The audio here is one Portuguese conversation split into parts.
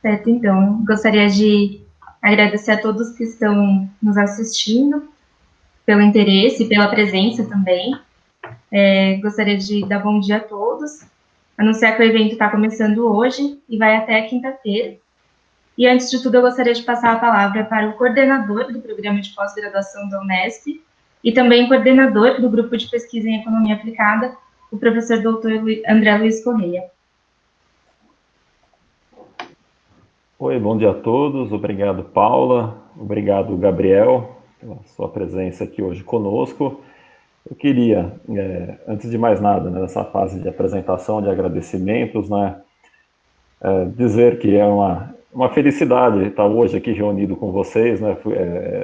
Certo, então, gostaria de agradecer a todos que estão nos assistindo, pelo interesse, pela presença também. Gostaria de dar bom dia a todos, anunciar que o evento está começando hoje e vai até quinta-feira. E antes de tudo, eu gostaria de passar a palavra para o coordenador do programa de pós-graduação da Unesp e também coordenador do grupo de pesquisa em economia aplicada, o professor doutor André Luiz Correia. Oi, bom dia a todos. Obrigado, Paula. Obrigado, Gabriel, pela sua presença aqui hoje conosco. Eu queria, antes de mais nada, né, nessa fase de apresentação, de agradecimentos, né, dizer que é uma felicidade estar hoje aqui reunido com vocês, né.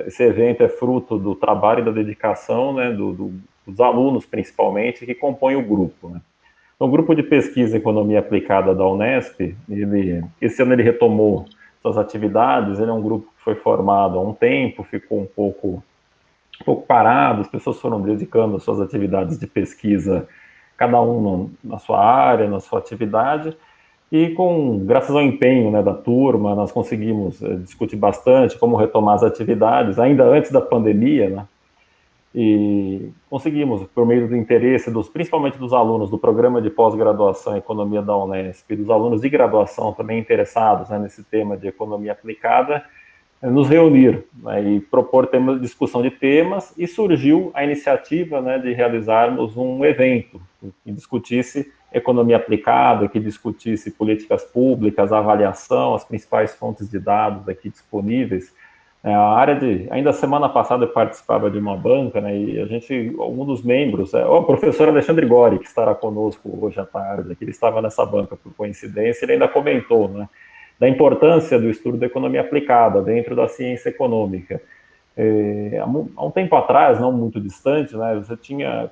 Esse evento é fruto do trabalho e da dedicação, né, dos alunos, principalmente, que compõem o grupo, né. Então, o grupo de pesquisa em economia aplicada da Unesp, esse ano ele retomou suas atividades. Ele é um grupo que foi formado há um tempo, ficou um pouco parado, as pessoas foram dedicando as suas atividades de pesquisa, cada um na sua área, na sua atividade, e graças ao empenho, né, da turma, nós conseguimos discutir bastante como retomar as atividades, ainda antes da pandemia, né, e conseguimos, por meio do interesse principalmente dos alunos do programa de pós-graduação em economia da Unesp, e dos alunos de graduação também interessados, né, nesse tema de economia aplicada, nos reunir, né, e propor temas, discussão de temas, e surgiu a iniciativa, né, de realizarmos um evento que discutisse economia aplicada, que discutisse políticas públicas, avaliação, as principais fontes de dados aqui disponíveis. A área ainda semana passada eu participava de uma banca, né, e algum dos membros, o professor Alexandre Gori, que estará conosco hoje à tarde, aqui, ele estava nessa banca por coincidência, ele ainda comentou, né, da importância do estudo da economia aplicada dentro da ciência econômica. Há um tempo atrás, não muito distante, né, você tinha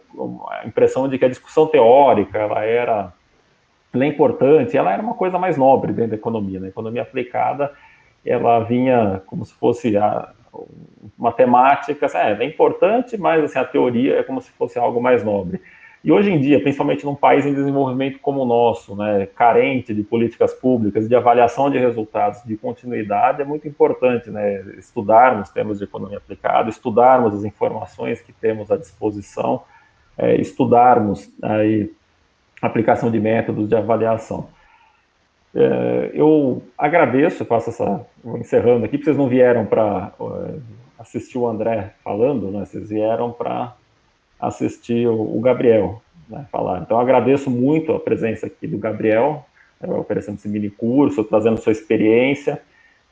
a impressão de que a discussão teórica ela é importante, ela era uma coisa mais nobre dentro da economia, né? A economia aplicada ela vinha como se fosse matemática, é importante, mas assim, a teoria é como se fosse algo mais nobre. E hoje em dia, principalmente num país em desenvolvimento como o nosso, né, carente de políticas públicas, de avaliação de resultados, de continuidade, é muito importante, né, estudarmos temas de economia aplicada, estudarmos as informações que temos à disposição, estudarmos aí a aplicação de métodos de avaliação. Eu agradeço, vou encerrando aqui, porque vocês não vieram para assistir o André falando, né? Vocês vieram para assistir o Gabriel, né, falar. Então, eu agradeço muito a presença aqui do Gabriel, oferecendo esse mini curso, trazendo sua experiência,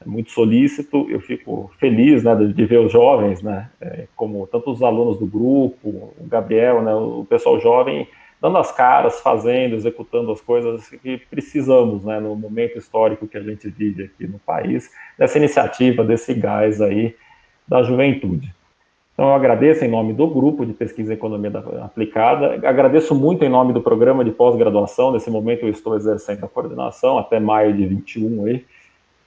é muito solícito. Eu fico feliz, né, de ver os jovens, né, como tanto os alunos do grupo, o Gabriel, né, o pessoal jovem, dando as caras, fazendo, executando as coisas que precisamos, né, no momento histórico que a gente vive aqui no país, dessa iniciativa, desse gás aí da juventude. Então, eu agradeço em nome do grupo de pesquisa em economia aplicada, agradeço muito em nome do programa de pós-graduação. Nesse momento eu estou exercendo a coordenação até maio de 21 aí.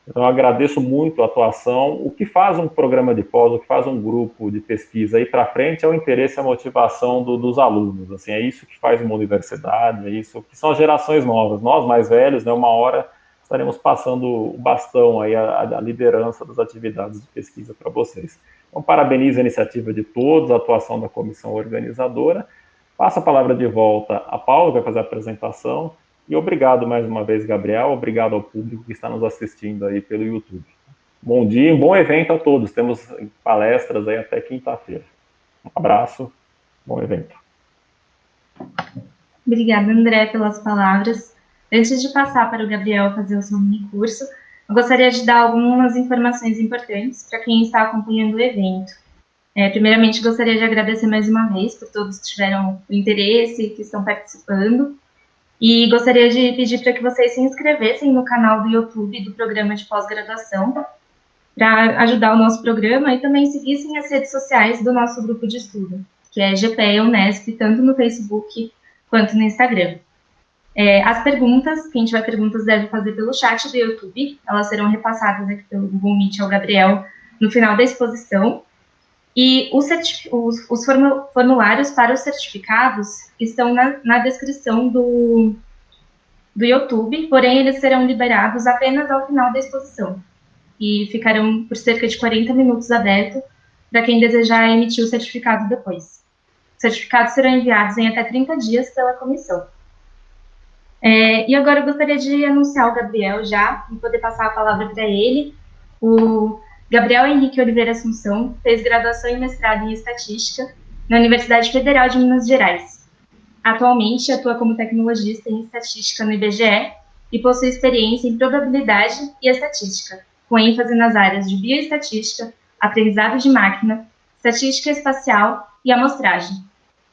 Então, eu agradeço muito a atuação. O que faz um programa de pós, o que faz um grupo de pesquisa aí para frente é o interesse e a motivação dos alunos. Assim, é isso que faz uma universidade, é isso que são as gerações novas. Nós, mais velhos, né, uma hora estaremos passando o bastão aí, a liderança das atividades de pesquisa para vocês. Então, parabenizo a iniciativa de todos, a atuação da comissão organizadora. Passo a palavra de volta a Paulo, que vai fazer a apresentação. E obrigado mais uma vez, Gabriel. Obrigado ao público que está nos assistindo aí pelo YouTube. Bom dia e um bom evento a todos. Temos palestras aí até quinta-feira. Um abraço, bom evento. Obrigada, André, pelas palavras. Antes de passar para o Gabriel fazer o seu mini curso, eu gostaria de dar algumas informações importantes para quem está acompanhando o evento. Primeiramente, gostaria de agradecer mais uma vez por todos que tiveram o interesse e que estão participando. E gostaria de pedir para que vocês se inscrevessem no canal do YouTube do programa de pós-graduação, para ajudar o nosso programa, e também seguissem as redes sociais do nosso grupo de estudo, que é GPEA Unesp, tanto no Facebook quanto no Instagram. As perguntas, quem tiver perguntas deve fazer pelo chat do YouTube, elas serão repassadas aqui pelo Google Meet ao Gabriel no final da exposição. E os formulários para os certificados estão na descrição do YouTube, porém eles serão liberados apenas ao final da exposição e ficarão por cerca de 40 minutos abertos para quem desejar emitir o certificado depois. Os certificados serão enviados em até 30 dias pela comissão. E agora eu gostaria de anunciar o Gabriel já, e poder passar a palavra para ele. O Gabriel Henrique Oliveira Assunção fez graduação e mestrado em Estatística na Universidade Federal de Minas Gerais. Atualmente atua como tecnologista em Estatística no IBGE e possui experiência em Probabilidade e Estatística, com ênfase nas áreas de Bioestatística, Aprendizado de Máquina, Estatística Espacial e Amostragem.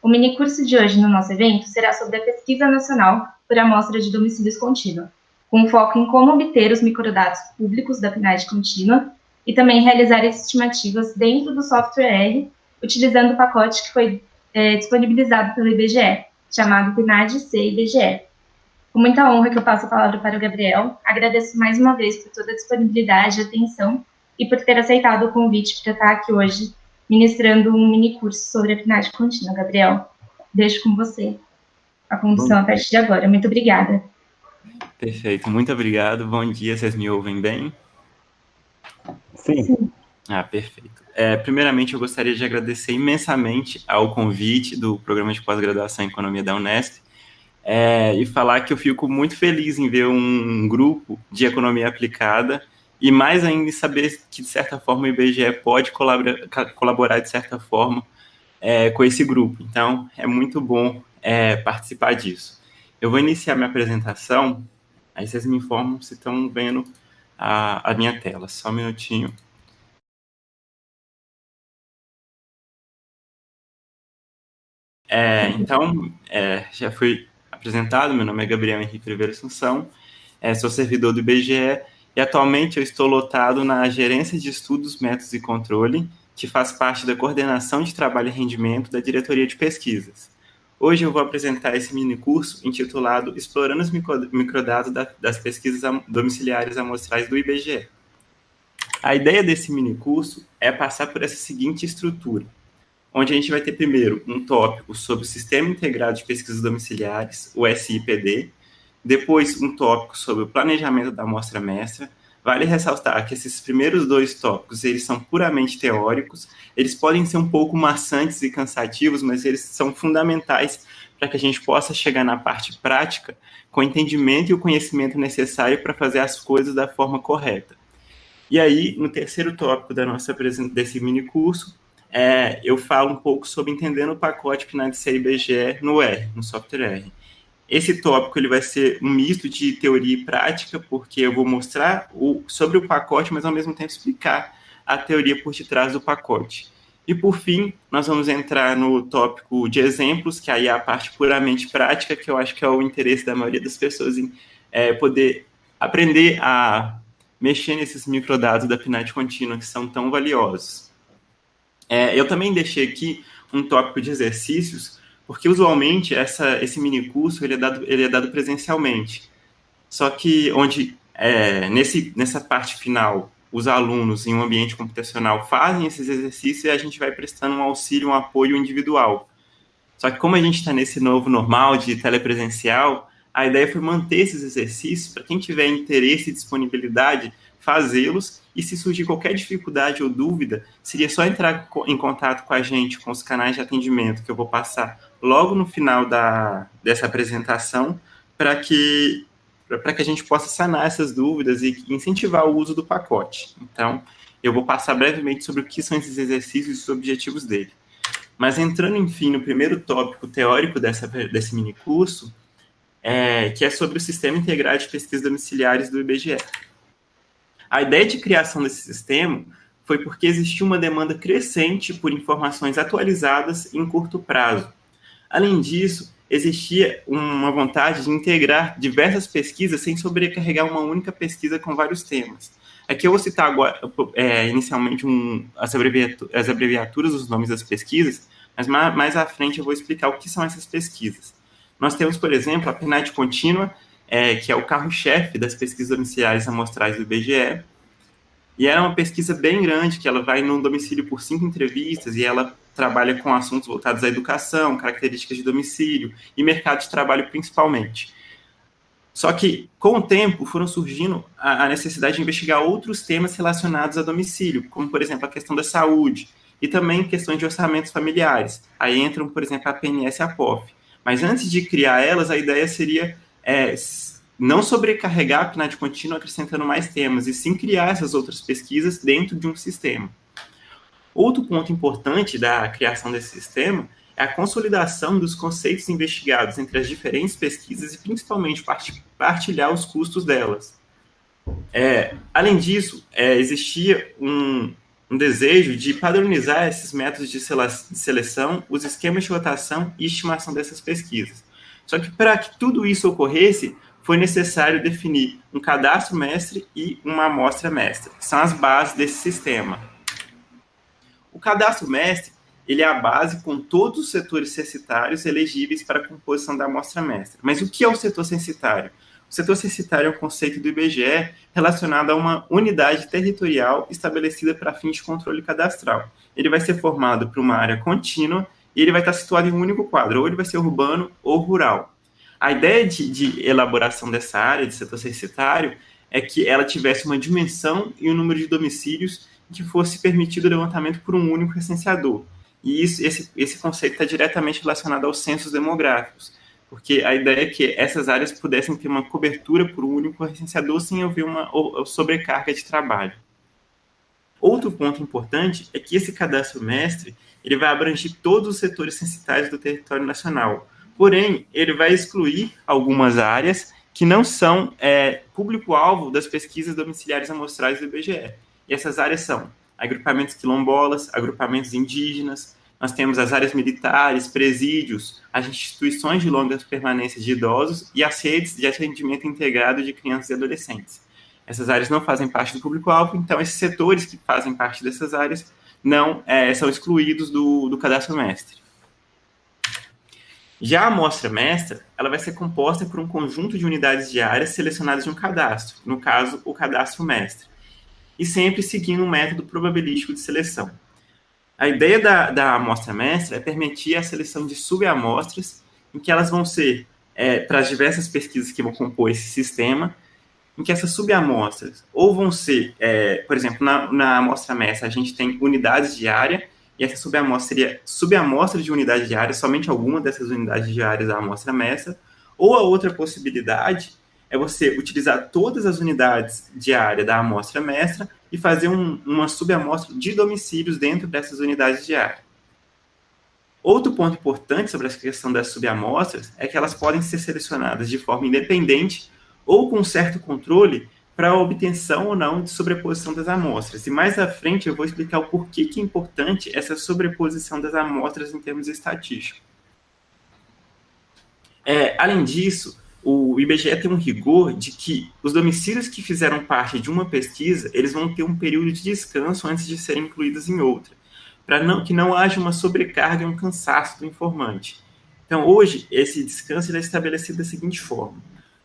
O minicurso de hoje no nosso evento será sobre a Pesquisa Nacional por Amostra de Domicílios Contínua, com foco em como obter os microdados públicos da PNAD contínua e também realizar estimativas dentro do software R, utilizando o pacote que foi disponibilizado pelo IBGE, chamado PNAD-C-IBGE. Com muita honra que eu passo a palavra para o Gabriel, agradeço mais uma vez por toda a disponibilidade e atenção e por ter aceitado o convite para estar aqui hoje ministrando um mini-curso sobre a PNAD contínua. Gabriel, deixo com você a condução a partir de agora. Muito obrigada. Perfeito, muito obrigado. Bom dia, vocês me ouvem bem? Sim. Perfeito. Primeiramente, eu gostaria de agradecer imensamente ao convite do Programa de Pós-Graduação em Economia da Unesp e falar que eu fico muito feliz em ver um grupo de economia aplicada e mais ainda em saber que, de certa forma, o IBGE pode colaborar de certa forma com esse grupo. Então, é muito bom participar disso. Eu vou iniciar minha apresentação, aí vocês me informam se estão vendo a minha tela. Só um minutinho. Então, já fui apresentado, meu nome é Gabriel Henrique Oliveira Assunção, sou servidor do IBGE e atualmente eu estou lotado na Gerência de Estudos, Métodos e Controle, que faz parte da Coordenação de Trabalho e Rendimento da Diretoria de Pesquisas. Hoje eu vou apresentar esse minicurso intitulado Explorando os microdados das pesquisas domiciliares amostrais do IBGE. A ideia desse minicurso é passar por essa seguinte estrutura, onde a gente vai ter primeiro um tópico sobre o Sistema Integrado de Pesquisas Domiciliares, o SIPD, depois um tópico sobre o planejamento da amostra-mestra. Vale ressaltar que esses primeiros dois tópicos, eles são puramente teóricos, eles podem ser um pouco maçantes e cansativos, mas eles são fundamentais para que a gente possa chegar na parte prática com o entendimento e o conhecimento necessário para fazer as coisas da forma correta. E aí, no terceiro tópico desse minicurso, eu falo um pouco sobre entendendo o pacote PNAD-C-IBGE no R, no software R. Esse tópico ele vai ser um misto de teoria e prática, porque eu vou mostrar sobre o pacote, mas ao mesmo tempo explicar a teoria por detrás do pacote. E por fim, nós vamos entrar no tópico de exemplos, que aí é a parte puramente prática, que eu acho que é o interesse da maioria das pessoas em poder aprender a mexer nesses microdados da PNAD contínua, que são tão valiosos. Eu também deixei aqui um tópico de exercícios, porque usualmente esse minicurso ele é dado presencialmente. Só que onde nessa parte final, os alunos em um ambiente computacional fazem esses exercícios e a gente vai prestando um auxílio, um apoio individual. Só que como a gente está nesse novo normal de telepresencial, a ideia foi manter esses exercícios para quem tiver interesse e disponibilidade, fazê-los, e se surgir qualquer dificuldade ou dúvida, seria só entrar em contato com a gente, com os canais de atendimento que eu vou passar logo no final dessa apresentação, para que a gente possa sanar essas dúvidas e incentivar o uso do pacote. Então, eu vou passar brevemente sobre o que são esses exercícios e os objetivos dele. Mas entrando, enfim, no primeiro tópico teórico desse minicurso, que é sobre o Sistema Integrado de Pesquisas Domiciliares do IBGE. A ideia de criação desse sistema foi porque existia uma demanda crescente por informações atualizadas em curto prazo. Além disso, existia uma vontade de integrar diversas pesquisas sem sobrecarregar uma única pesquisa com vários temas. Aqui eu vou citar agora, inicialmente as abreviaturas dos nomes das pesquisas, mas mais à frente eu vou explicar o que são essas pesquisas. Nós temos, por exemplo, a PNAD contínua, que é o carro-chefe das pesquisas domiciliares amostrais do IBGE, e ela é uma pesquisa bem grande, que ela vai num domicílio por 5 entrevistas, e ela trabalha com assuntos voltados à educação, características de domicílio e mercado de trabalho principalmente. Só que, com o tempo, foram surgindo a necessidade de investigar outros temas relacionados a domicílio, como, por exemplo, a questão da saúde e também questões de orçamentos familiares. Aí entram, por exemplo, a PNS e a POF. Mas antes de criar elas, a ideia seria não sobrecarregar a PNAD contínua acrescentando mais temas, e sim criar essas outras pesquisas dentro de um sistema. Outro ponto importante da criação desse sistema é a consolidação dos conceitos investigados entre as diferentes pesquisas e, principalmente, partilhar os custos delas. Além disso, existia um desejo de padronizar esses métodos de seleção, os esquemas de rotação e estimação dessas pesquisas. Só que, para que tudo isso ocorresse, foi necessário definir um cadastro mestre e uma amostra mestra, que são as bases desse sistema. O cadastro mestre, ele é a base com todos os setores censitários elegíveis para a composição da amostra mestra. Mas o que é o setor censitário? O setor censitário é um conceito do IBGE relacionado a uma unidade territorial estabelecida para fins de controle cadastral. Ele vai ser formado por uma área contínua e ele vai estar situado em um único quadro, ou ele vai ser urbano ou rural. A ideia de elaboração dessa área de setor censitário é que ela tivesse uma dimensão e um número de domicílios que fosse permitido o levantamento por um único recenseador. E esse conceito está diretamente relacionado aos censos demográficos, porque a ideia é que essas áreas pudessem ter uma cobertura por um único recenseador sem haver uma sobrecarga de trabalho. Outro ponto importante é que esse cadastro mestre ele vai abranger todos os setores censitários do território nacional, porém, ele vai excluir algumas áreas que não são público-alvo das pesquisas domiciliares amostrais do IBGE. E essas áreas são agrupamentos quilombolas, agrupamentos indígenas, nós temos as áreas militares, presídios, as instituições de longa permanência de idosos e as redes de atendimento integrado de crianças e adolescentes. Essas áreas não fazem parte do público-alvo, então esses setores que fazem parte dessas áreas não são excluídos do cadastro mestre. Já a amostra mestra, ela vai ser composta por um conjunto de unidades diárias selecionadas de um cadastro, no caso, o cadastro mestre, e sempre seguindo um método probabilístico de seleção. A ideia da amostra mestra é permitir a seleção de subamostras, em que elas vão ser, para as diversas pesquisas que vão compor esse sistema, em que essas subamostras ou vão ser, por exemplo, na amostra mestra, a gente tem unidades de área, e essa subamostra seria subamostra de unidade de área, somente alguma dessas unidades de área da amostra mestra, ou a outra possibilidade é você utilizar todas as unidades de área da amostra mestra e fazer uma subamostra de domicílios dentro dessas unidades de área. Outro ponto importante sobre essa questão das subamostras é que elas podem ser selecionadas de forma independente ou com certo controle para a obtenção ou não de sobreposição das amostras. E mais à frente eu vou explicar o porquê que é importante essa sobreposição das amostras em termos estatísticos. Além disso, o IBGE tem um rigor de que os domicílios que fizeram parte de uma pesquisa, eles vão ter um período de descanso antes de serem incluídos em outra, para que não haja uma sobrecarga e um cansaço do informante. Então, hoje, esse descanso é estabelecido da seguinte forma.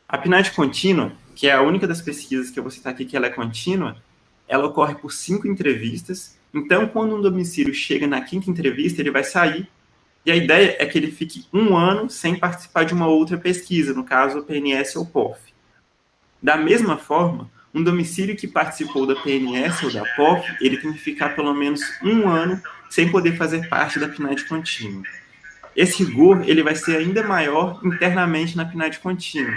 A PNAD contínua, que é a única das pesquisas que eu vou citar aqui que ela é contínua, ela ocorre por 5 entrevistas. Então, quando um domicílio chega na 5ª entrevista, ele vai sair. E a ideia é que ele fique 1 ano sem participar de uma outra pesquisa, no caso, a PNS ou POF. Da mesma forma, um domicílio que participou da PNS ou da POF, ele tem que ficar pelo menos 1 ano sem poder fazer parte da PNAD contínua. Esse rigor ele vai ser ainda maior internamente na PNAD contínua.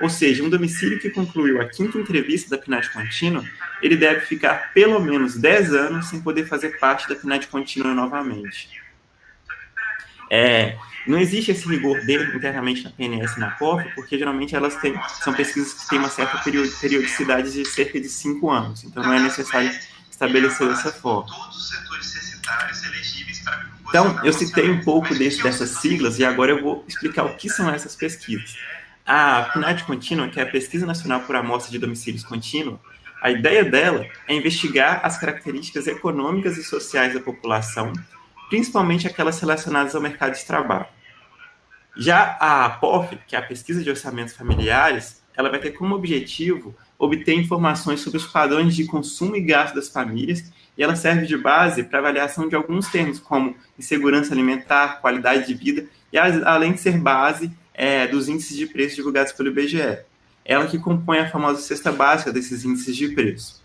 Ou seja, um domicílio que concluiu a 5ª entrevista da PNAD contínua, ele deve ficar pelo menos 10 anos sem poder fazer parte da PNAD contínua novamente. Não existe esse rigor internamente na PNS e na POF, porque geralmente elas são pesquisas que têm uma certa periodicidade de cerca de 5 anos, então não é necessário estabelecer dessa forma. Então, eu citei um pouco dessas siglas e agora eu vou explicar o que são essas pesquisas. A PNAD contínua, que é a Pesquisa Nacional por Amostra de Domicílios Contínua, a ideia dela é investigar as características econômicas e sociais da população, principalmente aquelas relacionadas ao mercado de trabalho. Já a POF, que é a Pesquisa de Orçamentos Familiares, ela vai ter como objetivo obter informações sobre os padrões de consumo e gasto das famílias, e ela serve de base para avaliação de alguns termos, como insegurança alimentar, qualidade de vida, e além de ser base dos índices de preço divulgados pelo IBGE. ela que compõe a famosa cesta básica desses índices de preço.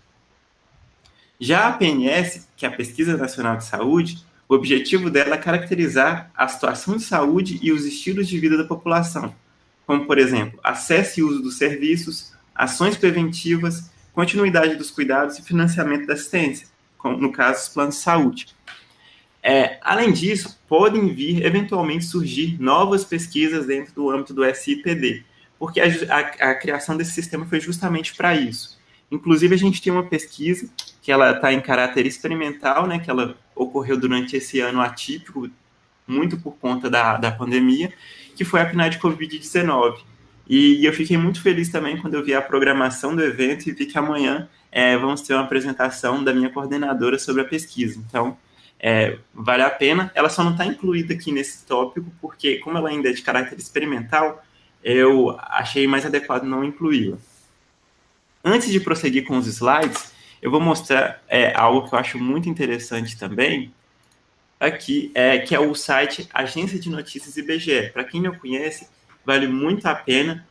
Já a PNS, que é a Pesquisa Nacional de Saúde, o objetivo dela é caracterizar a situação de saúde e os estilos de vida da população, como, por exemplo, acesso e uso dos serviços, ações preventivas, continuidade dos cuidados e financiamento da assistência, como no caso dos planos de saúde. Além disso, podem vir, eventualmente, surgir novas pesquisas dentro do âmbito do SIPD, porque a criação desse sistema foi justamente para isso. Inclusive, a gente tem uma pesquisa que ela está em caráter experimental, né, que ela ocorreu durante esse ano atípico, muito por conta da pandemia, que foi a PNAD Covid-19. E eu fiquei muito feliz também quando eu vi a programação do evento e vi que amanhã vamos ter uma apresentação da minha coordenadora sobre a pesquisa. Então, vale a pena. Ela só não está incluída aqui nesse tópico, porque como ela ainda é de caráter experimental, eu achei mais adequado não incluí-la. Antes de prosseguir com os slides, eu vou mostrar algo que eu acho muito interessante também, aqui, que é o site Agência de Notícias IBGE. Para quem não conhece, vale muito a pena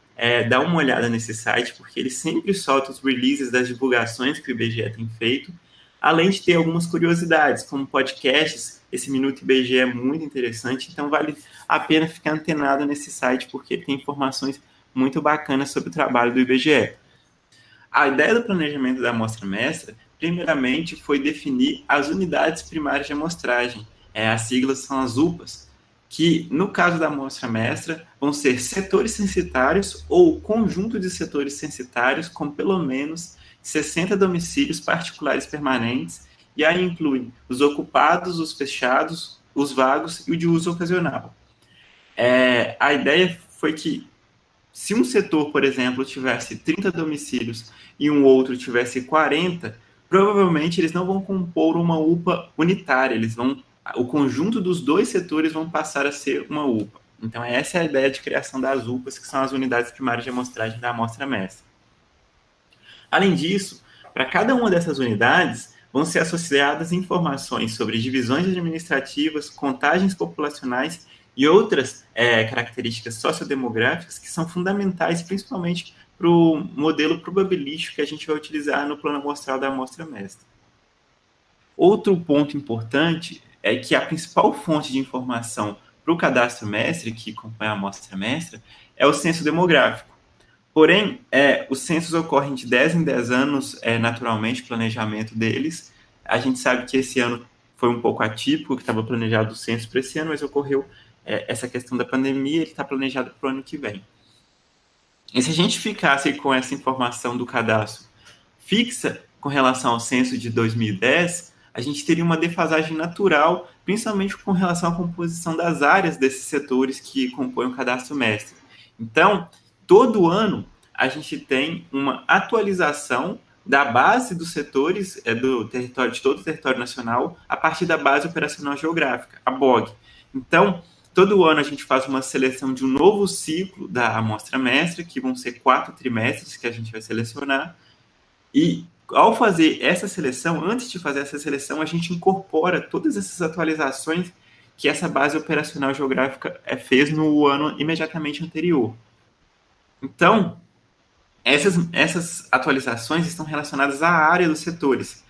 dar uma olhada nesse site, porque ele sempre solta os releases das divulgações que o IBGE tem feito, além de ter algumas curiosidades, como podcasts. Esse Minuto IBGE é muito interessante, então vale a pena ficar antenado nesse site, porque tem informações muito bacanas sobre o trabalho do IBGE. A ideia do planejamento da amostra-mestra, primeiramente, foi definir as unidades primárias de amostragem. As siglas são as UPAs, que, no caso da amostra-mestra, vão ser setores censitários ou conjunto de setores censitários com pelo menos 60 domicílios particulares permanentes, e aí incluem os ocupados, os fechados, os vagos e o de uso ocasional. A ideia foi que, se um setor, por exemplo, tivesse 30 domicílios e um outro tivesse 40, provavelmente eles não vão compor uma UPA unitária, o conjunto dos dois setores vão passar a ser uma UPA. Então, essa é a ideia de criação das UPAs, que são as unidades primárias de amostragem da amostra-mestra. Além disso, para cada uma dessas unidades, vão ser associadas informações sobre divisões administrativas, contagens populacionais e outras características sociodemográficas que são fundamentais, principalmente para o modelo probabilístico que a gente vai utilizar no plano amostral da amostra-mestra. Outro ponto importante é que a principal fonte de informação para o cadastro mestre, que acompanha a amostra-mestra, é o censo demográfico. Porém, os censos ocorrem de 10 em 10 anos, naturalmente, o planejamento deles. A gente sabe que esse ano foi um pouco atípico, que estava planejado o censo para esse ano, mas ocorreu essa questão da pandemia, ele está planejado para o ano que vem. E se a gente ficasse com essa informação do cadastro fixa com relação ao censo de 2010, a gente teria uma defasagem natural, principalmente com relação à composição das áreas desses setores que compõem o cadastro mestre. Então, todo ano, a gente tem uma atualização da base dos setores do território, de todo o território nacional, a partir da base operacional geográfica, a BOG. Então, todo ano a gente faz uma seleção de um novo ciclo da amostra-mestra, que vão ser 4 trimestres que a gente vai selecionar, e ao fazer essa seleção, antes de fazer essa seleção, a gente incorpora todas essas atualizações que essa base operacional geográfica fez no ano imediatamente anterior. Então, essas atualizações estão relacionadas à área dos setores.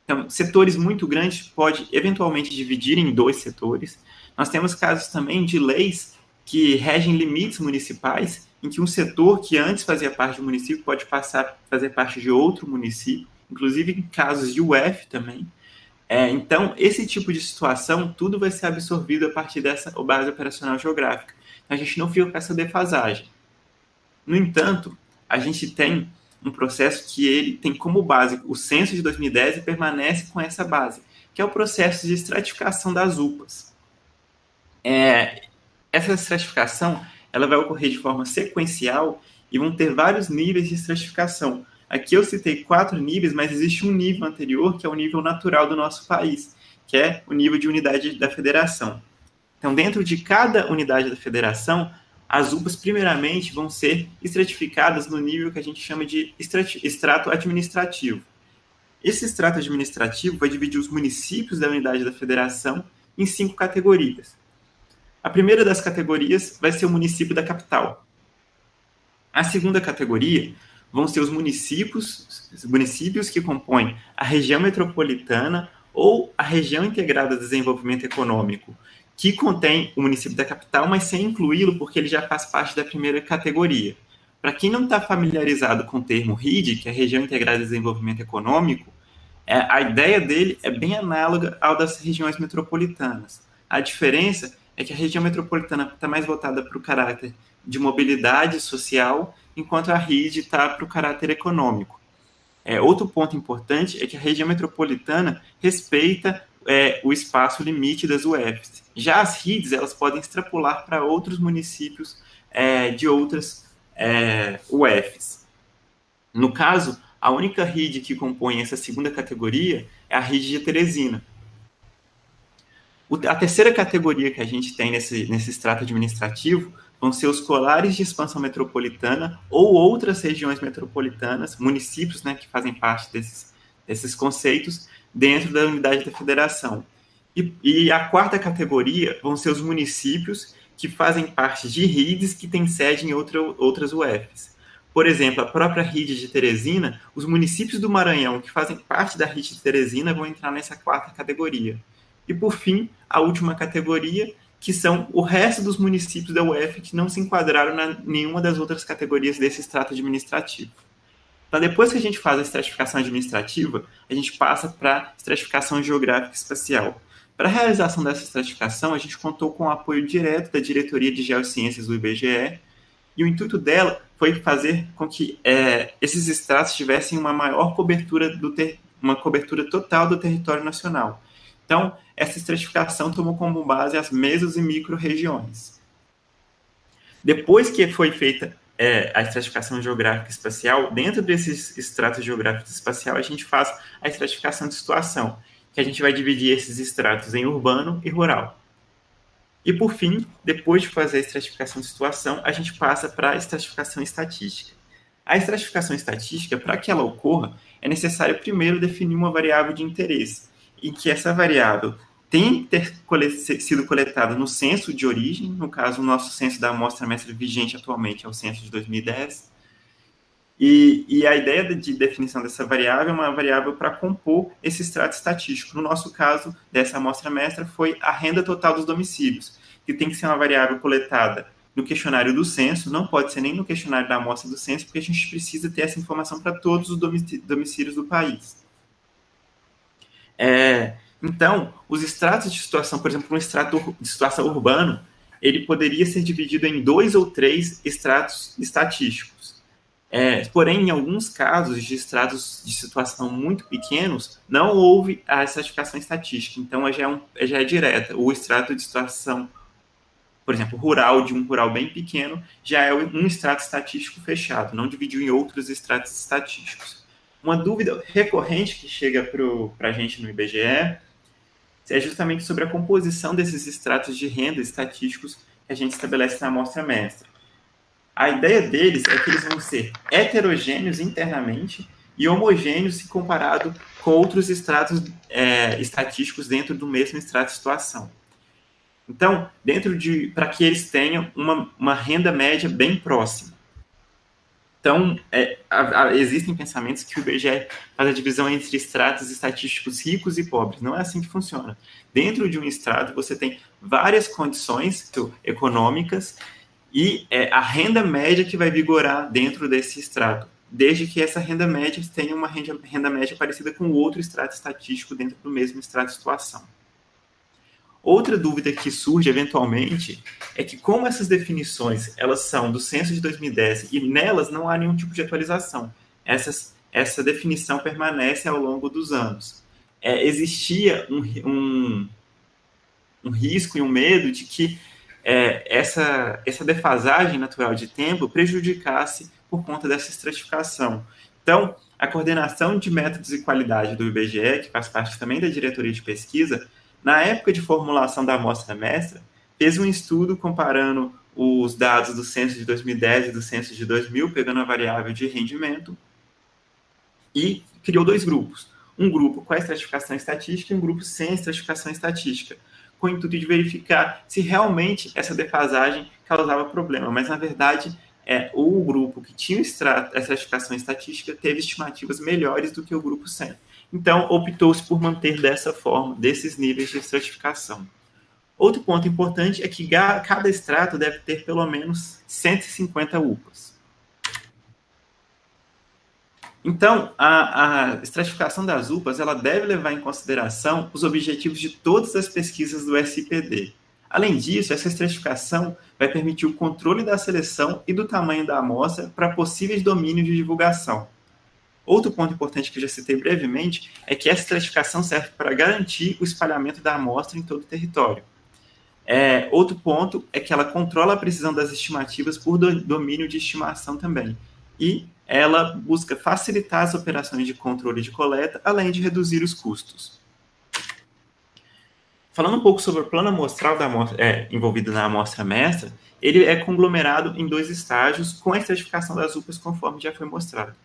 Então, setores muito grandes pode eventualmente dividir em 2 setores. Nós temos casos também de leis que regem limites municipais, em que um setor que antes fazia parte do município pode passar a fazer parte de outro município, inclusive em casos de UF também. Então, esse tipo de situação, tudo vai ser absorvido a partir dessa base operacional geográfica. Então, a gente não fica com essa defasagem. No entanto, a gente tem um processo que ele tem como base o censo de 2010 e permanece com essa base, que é o processo de estratificação das UPAs. Essa estratificação ela vai ocorrer de forma sequencial e vão ter vários níveis de estratificação. Aqui eu citei 4 níveis, mas existe um nível anterior, que é o nível natural do nosso país, que é o nível de unidade da federação. Então, dentro de cada unidade da federação, as UPAs, primeiramente, vão ser estratificadas no nível que a gente chama de extrato administrativo. Esse extrato administrativo vai dividir os municípios da unidade da federação em 5 categorias. A primeira das categorias vai ser o município da capital. A segunda categoria vão ser os municípios que compõem a região metropolitana ou a região integrada de desenvolvimento econômico, que contém o município da capital, mas sem incluí-lo porque ele já faz parte da primeira categoria. Para quem não está familiarizado com o termo RID, que é Região Integrada de Desenvolvimento Econômico, a ideia dele é bem análoga ao das regiões metropolitanas. A diferença é que a região metropolitana está mais voltada para o caráter de mobilidade social, enquanto a RID está para o caráter econômico. Outro ponto importante é que a região metropolitana respeita o espaço limite das UFs. Já as RIDs, elas podem extrapolar para outros municípios de outras UFs. No caso, a única RID que compõe essa segunda categoria é a RID de Teresina. A terceira categoria que a gente tem nesse extrato administrativo vão ser os colares de expansão metropolitana ou outras regiões metropolitanas, municípios, né, que fazem parte desses conceitos dentro da unidade da federação. E a quarta categoria vão ser os municípios que fazem parte de RIDs que têm sede em outras UFs. Por exemplo, a própria RID de Teresina, os municípios do Maranhão que fazem parte da RID de Teresina vão entrar nessa quarta categoria. E, por fim, a última categoria, que são o resto dos municípios da UF que não se enquadraram em nenhuma das outras categorias desse extrato administrativo. Então, depois que a gente faz a estratificação administrativa, a gente passa para a estratificação geográfica espacial. Para a realização dessa estratificação, a gente contou com o apoio direto da Diretoria de Geociências do IBGE, e o intuito dela foi fazer com que esses estratos tivessem uma maior cobertura, uma cobertura total do território nacional. Então, essa estratificação tomou como base as mesos e micro-regiões. Depois que foi feita a estratificação geográfica espacial, dentro desses estratos geográficos espacial, a gente faz a estratificação de situação, que a gente vai dividir esses estratos em urbano e rural. E, por fim, depois de fazer a estratificação de situação, a gente passa para a estratificação estatística. A estratificação estatística, para que ela ocorra, é necessário primeiro definir uma variável de interesse, em que essa variável tem que ter sido coletada no censo de origem, no caso, o nosso censo da amostra mestra vigente atualmente é o censo de 2010, e a ideia de definição dessa variável é uma variável para compor esse extrato estatístico. No nosso caso, dessa amostra mestra, foi a renda total dos domicílios, que tem que ser uma variável coletada no questionário do censo, não pode ser nem no questionário da amostra do censo, porque a gente precisa ter essa informação para todos os domicílios do país. Então, os estratos de situação, por exemplo, um extrato de situação urbano, ele poderia ser dividido em 2 ou 3 estratos estatísticos. Porém, em alguns casos de estratos de situação muito pequenos, não houve a estratificação estatística, então já é direta. O extrato de situação, por exemplo, rural, de um rural bem pequeno, já é um extrato estatístico fechado, não dividiu em outros estratos estatísticos. Uma dúvida recorrente que chega para a gente no IBGE é justamente sobre a composição desses estratos de renda estatísticos que a gente estabelece na amostra mestra. A ideia deles é que eles vão ser heterogêneos internamente e homogêneos se comparado com outros estratos estatísticos dentro do mesmo extrato de situação. Então, para que eles tenham uma renda média bem próxima. Então, existem pensamentos que o IBGE faz a divisão entre estratos estatísticos ricos e pobres. Não é assim que funciona. Dentro de um estrato, você tem várias condições econômicas e a renda média que vai vigorar dentro desse extrato, desde que essa renda média tenha uma renda média parecida com outro extrato estatístico dentro do mesmo extrato de situação. Outra dúvida que surge eventualmente é que, como essas definições elas são do censo de 2010 e nelas não há nenhum tipo de atualização, essa definição permanece ao longo dos anos. Existia um risco e um medo de que essa defasagem natural de tempo prejudicasse por conta dessa estratificação. Então, a coordenação de métodos e qualidade do IBGE, que faz parte também da diretoria de pesquisa, na época de formulação da amostra mestra, fez um estudo comparando os dados do censo de 2010 e do censo de 2000, pegando a variável de rendimento, e criou 2 grupos. Um grupo com a estratificação estatística e um grupo sem estratificação estatística, com o intuito de verificar se realmente essa defasagem causava problema, mas, na verdade, o grupo que tinha a estratificação estatística teve estimativas melhores do que o grupo sem. Então, optou-se por manter dessa forma, desses níveis de estratificação. Outro ponto importante é que cada extrato deve ter pelo menos 150 UPAs. Então, a estratificação das UPAs ela deve levar em consideração os objetivos de todas as pesquisas do SIPD. Além disso, essa estratificação vai permitir o controle da seleção e do tamanho da amostra para possíveis domínios de divulgação. Outro ponto importante que eu já citei brevemente é que essa estratificação serve para garantir o espalhamento da amostra em todo o território. Outro ponto é que ela controla a precisão das estimativas por domínio de estimação também. E ela busca facilitar as operações de controle de coleta, além de reduzir os custos. Falando um pouco sobre o plano amostral da amostra, envolvido na amostra mestra, ele é conglomerado em 2 estágios com a estratificação das UPAs, conforme já foi mostrado.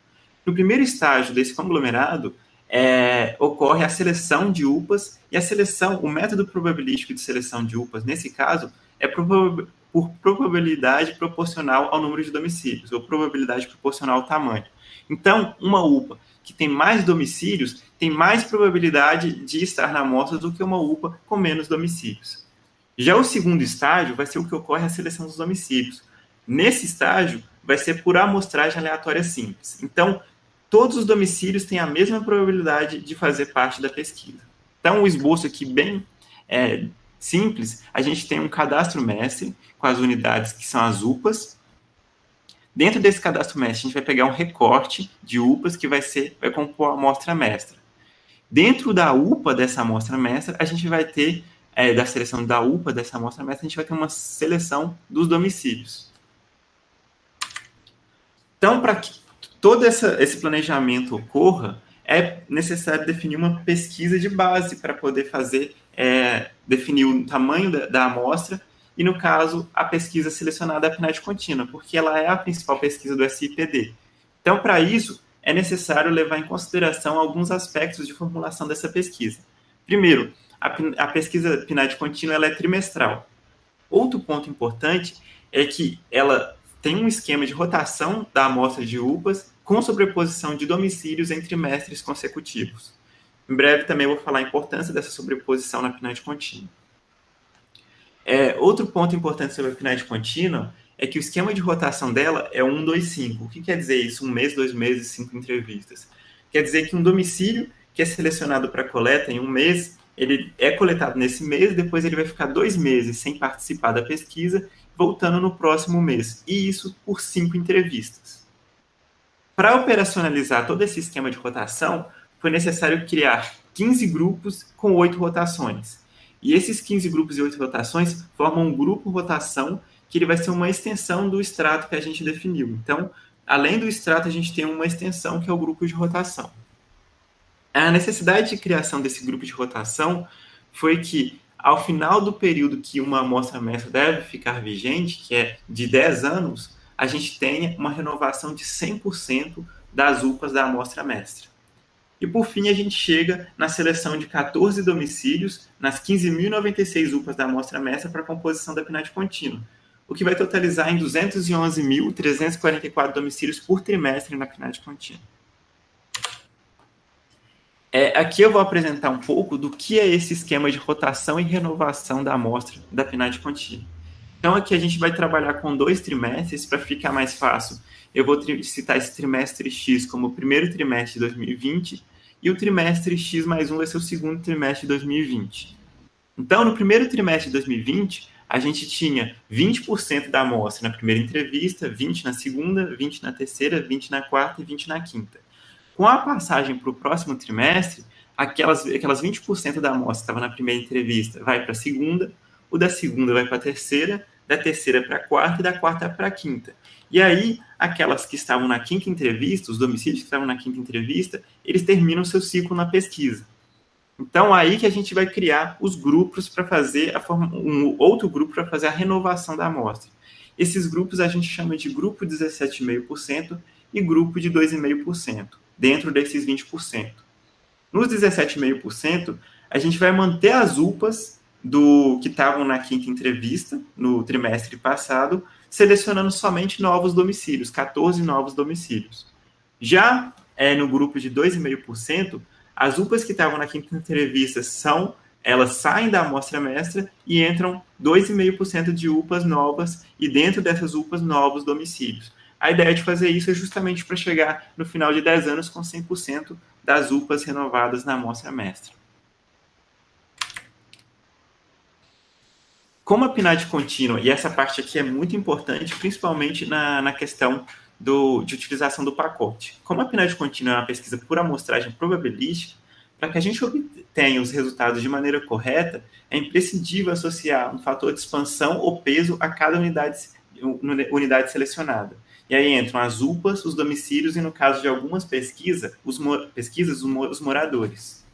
No primeiro estágio desse conglomerado, ocorre a seleção de UPAs, e a seleção, o método probabilístico de seleção de UPAs, nesse caso, é por probabilidade proporcional ao número de domicílios, ou probabilidade proporcional ao tamanho. Então, uma UPA que tem mais domicílios tem mais probabilidade de estar na amostra do que uma UPA com menos domicílios. Já o segundo estágio vai ser o que ocorre a seleção dos domicílios. Nesse estágio, vai ser por amostragem aleatória simples. Então, todos os domicílios têm a mesma probabilidade de fazer parte da pesquisa. Então, o esboço aqui bem simples, a gente tem um cadastro mestre com as unidades que são as UPAs. Dentro desse cadastro mestre, a gente vai pegar um recorte de UPAs que vai compor a amostra mestra. Dentro da UPA dessa amostra mestra, a gente vai ter, da seleção da UPA dessa amostra mestra, a gente vai ter uma seleção dos domicílios. Então, para que todo esse planejamento ocorra, é necessário definir uma pesquisa de base para poder definir o tamanho da amostra e, no caso, a pesquisa selecionada é a PNAD contínua, porque ela é a principal pesquisa do SIPD. Então, para isso, é necessário levar em consideração alguns aspectos de formulação dessa pesquisa. Primeiro, a pesquisa PNAD contínua ela é trimestral. Outro ponto importante é que ela tem um esquema de rotação da amostra de UPAs com sobreposição de domicílios em trimestres consecutivos. Em breve também vou falar a importância dessa sobreposição na PNAD contínua. Outro ponto importante sobre a PNAD contínua é que o esquema de rotação dela é 1, 2, 5. O que quer dizer isso? 1 mês, 2 meses, 5 entrevistas. Quer dizer que um domicílio que é selecionado para coleta em 1 mês, ele é coletado nesse mês, depois ele vai ficar 2 meses sem participar da pesquisa, voltando no próximo mês. E isso por 5 entrevistas. Para operacionalizar todo esse esquema de rotação, foi necessário criar 15 grupos com 8 rotações. E esses 15 grupos e 8 rotações formam um grupo rotação que ele vai ser uma extensão do extrato que a gente definiu. Então, além do extrato, a gente tem uma extensão que é o grupo de rotação. A necessidade de criação desse grupo de rotação foi que, ao final do período que uma amostra mestra deve ficar vigente, que é de 10 anos, a gente tenha uma renovação de 100% das UPAs da amostra mestra. E, por fim, a gente chega na seleção de 14 domicílios nas 15.096 UPAs da amostra mestra para a composição da PNAD contínua, o que vai totalizar em 211.344 domicílios por trimestre na PNAD contínua. Aqui eu vou apresentar um pouco do que é esse esquema de rotação e renovação da amostra da PNAD contínua. Então, aqui a gente vai trabalhar com 2 trimestres para ficar mais fácil. Eu vou citar esse trimestre X como o primeiro trimestre de 2020 e o trimestre X mais 1 vai ser o segundo trimestre de 2020. Então, no primeiro trimestre de 2020, a gente tinha 20% da amostra na primeira entrevista, 20% na segunda, 20% na terceira, 20% na quarta e 20% na quinta. Com a passagem para o próximo trimestre, aquelas 20% da amostra que estava na primeira entrevista vai para a segunda, o da segunda vai para a terceira, da terceira para a quarta e da quarta para a quinta. E aí, aquelas que estavam na quinta entrevista, os domicílios que estavam na quinta entrevista, eles terminam seu ciclo na pesquisa. Então, aí que a gente vai criar os grupos para fazer um outro grupo para fazer a renovação da amostra. Esses grupos a gente chama de grupo 17,5% e grupo de 2,5%, dentro desses 20%. Nos 17,5%, a gente vai manter as UPAs do que estavam na quinta entrevista, no trimestre passado, selecionando somente novos domicílios, 14 novos domicílios. Já no grupo de 2,5%, as UPAs que estavam na quinta entrevista elas saem da amostra mestra e entram 2,5% de UPAs novas e dentro dessas UPAs novos domicílios. A ideia de fazer isso é justamente para chegar no final de 10 anos com 100% das UPAs renovadas na amostra mestra. Como a PNAD contínua, e essa parte aqui é muito importante, principalmente na questão de utilização do pacote. Como a PNAD contínua é uma pesquisa por amostragem probabilística, para que a gente obtenha os resultados de maneira correta, é imprescindível associar um fator de expansão ou peso a cada unidade selecionada. E aí entram as UPAs, os domicílios e, no caso de algumas pesquisas, os moradores.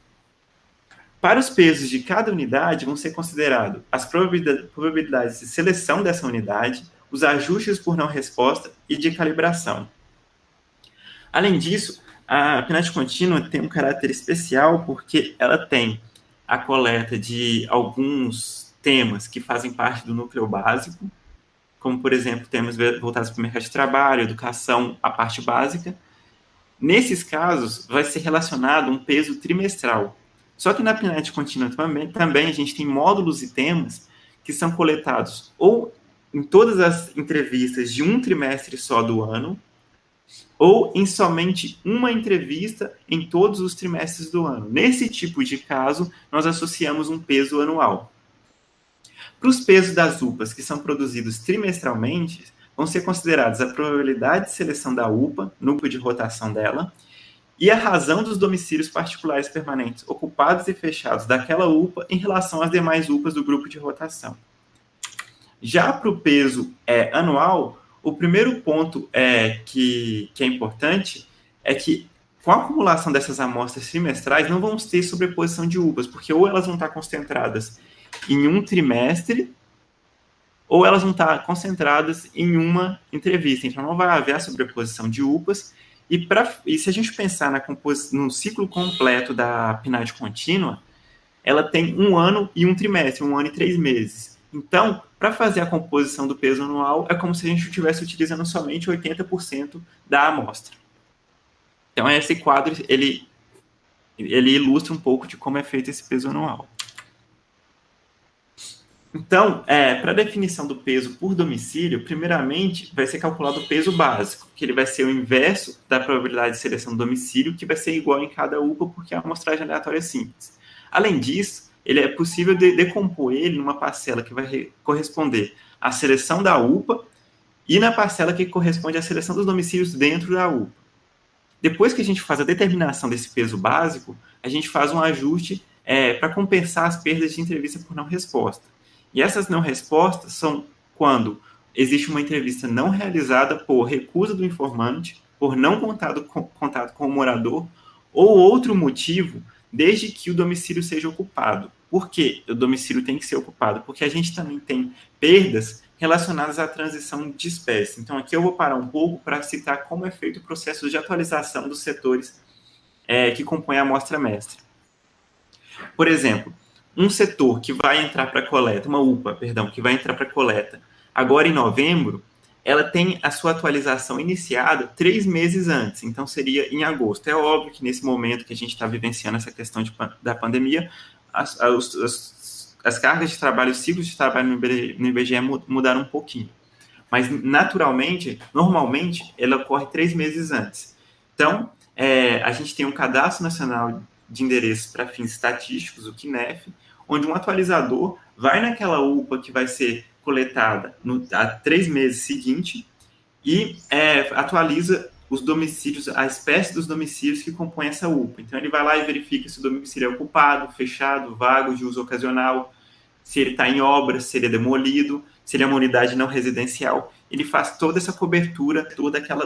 Para os pesos de cada unidade, vão ser considerados as probabilidades de seleção dessa unidade, os ajustes por não resposta e de calibração. Além disso, a PNAD contínua tem um caráter especial porque ela tem a coleta de alguns temas que fazem parte do núcleo básico, como, por exemplo, temas voltados para o mercado de trabalho, educação, a parte básica. Nesses casos, vai ser relacionado um peso trimestral. Só que na PNAD contínua também a gente tem módulos e temas que são coletados ou em todas as entrevistas de um trimestre só do ano, ou em somente uma entrevista em todos os trimestres do ano. Nesse tipo de caso, nós associamos um peso anual. Para os pesos das UPAs que são produzidos trimestralmente, vão ser considerados a probabilidade de seleção da UPA, núcleo de rotação dela, e a razão dos domicílios particulares permanentes ocupados e fechados daquela UPA em relação às demais UPAs do grupo de rotação. Já para o peso anual, o primeiro ponto que é importante é que, com a acumulação dessas amostras trimestrais, não vamos ter sobreposição de UPAs, porque ou elas vão estar concentradas em um trimestre, ou elas vão estar concentradas em uma entrevista. Então, não vai haver a sobreposição de UPAs. E se a gente pensar no ciclo completo da PNAD contínua, ela tem 1 ano e 1 trimestre, 1 ano e 3 meses. Então, para fazer a composição do peso anual, é como se a gente estivesse utilizando somente 80% da amostra. Então, esse quadro, ele ilustra um pouco de como é feito esse peso anual. Então, para a definição do peso por domicílio, primeiramente vai ser calculado o peso básico, que ele vai ser o inverso da probabilidade de seleção do domicílio, que vai ser igual em cada UPA, porque a amostragem aleatória é simples. Além disso, ele é possível decompor ele numa parcela que vai corresponder à seleção da UPA e na parcela que corresponde à seleção dos domicílios dentro da UPA. Depois que a gente faz a determinação desse peso básico, a gente faz um ajuste para compensar as perdas de entrevista por não resposta. E essas não respostas são quando existe uma entrevista não realizada por recusa do informante, por não contato com o morador, ou outro motivo, desde que o domicílio seja ocupado. Por que o domicílio tem que ser ocupado? Porque a gente também tem perdas relacionadas à transição de espécie. Então, aqui eu vou parar um pouco para citar como é feito o processo de atualização dos setores que compõem a amostra mestra. Por exemplo, um setor que vai entrar para coleta, uma UPA, perdão, que vai entrar para coleta agora em novembro, ela tem a sua atualização iniciada 3 meses antes, então seria em agosto. É óbvio que nesse momento que a gente está vivenciando essa questão da pandemia, as cargas de trabalho, os ciclos de trabalho no IBGE mudaram um pouquinho. Mas, normalmente, ela ocorre 3 meses antes. Então, a gente tem um Cadastro Nacional de Endereços para Fins Estatísticos, o CNEF, onde um atualizador vai naquela UPA que vai ser coletada há 3 meses seguinte e atualiza os domicílios, a espécie dos domicílios que compõem essa UPA. Então, ele vai lá e verifica se o domicílio é ocupado, fechado, vago, de uso ocasional, se ele está em obra, se ele é demolido, se ele é uma unidade não residencial. Ele faz toda essa cobertura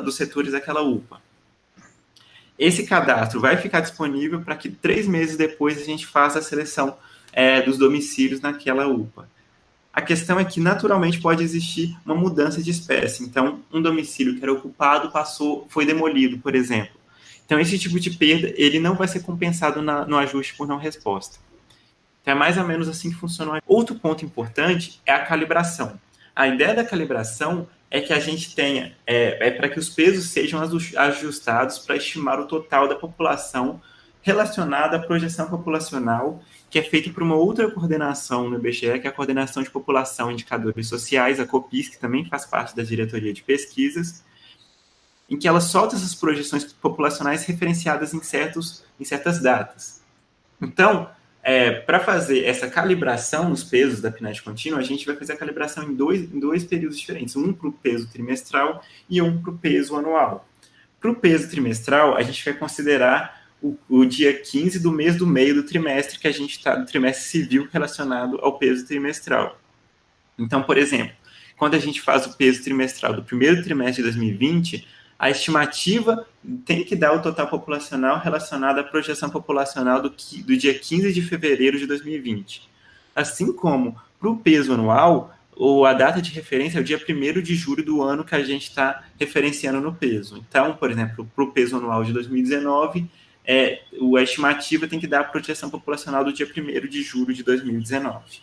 dos setores daquela UPA. Esse cadastro vai ficar disponível para que 3 meses depois a gente faça a seleção dos domicílios naquela UPA. A questão é que, naturalmente, pode existir uma mudança de espécie. Então, um domicílio que era ocupado foi demolido, por exemplo. Então, esse tipo de perda ele não vai ser compensado no ajuste por não resposta. Então, é mais ou menos assim que funciona. Outro ponto importante é a calibração. A ideia da calibração é que a gente tenha, para que os pesos sejam ajustados para estimar o total da população relacionada à projeção populacional, que é feita por uma outra coordenação no IBGE, que é a Coordenação de População e Indicadores Sociais, a COPIS, que também faz parte da Diretoria de Pesquisas, em que ela solta essas projeções populacionais referenciadas em certas datas. Então, para fazer essa calibração nos pesos da PNAD contínua, a gente vai fazer a calibração em dois períodos diferentes, um para o peso trimestral e um para o peso anual. Para o peso trimestral, a gente vai considerar o dia 15 do mês do meio do trimestre, que a gente está do trimestre civil relacionado ao peso trimestral. Então, por exemplo, quando a gente faz o peso trimestral do primeiro trimestre de 2020, a estimativa tem que dar o total populacional relacionado à projeção populacional do dia 15 de fevereiro de 2020. Assim como para o peso anual, a data de referência é o dia 1º de julho do ano que a gente está referenciando no peso. Então, por exemplo, para o peso anual de 2019, a estimativa tem que dar a projeção populacional do dia 1º de julho de 2019.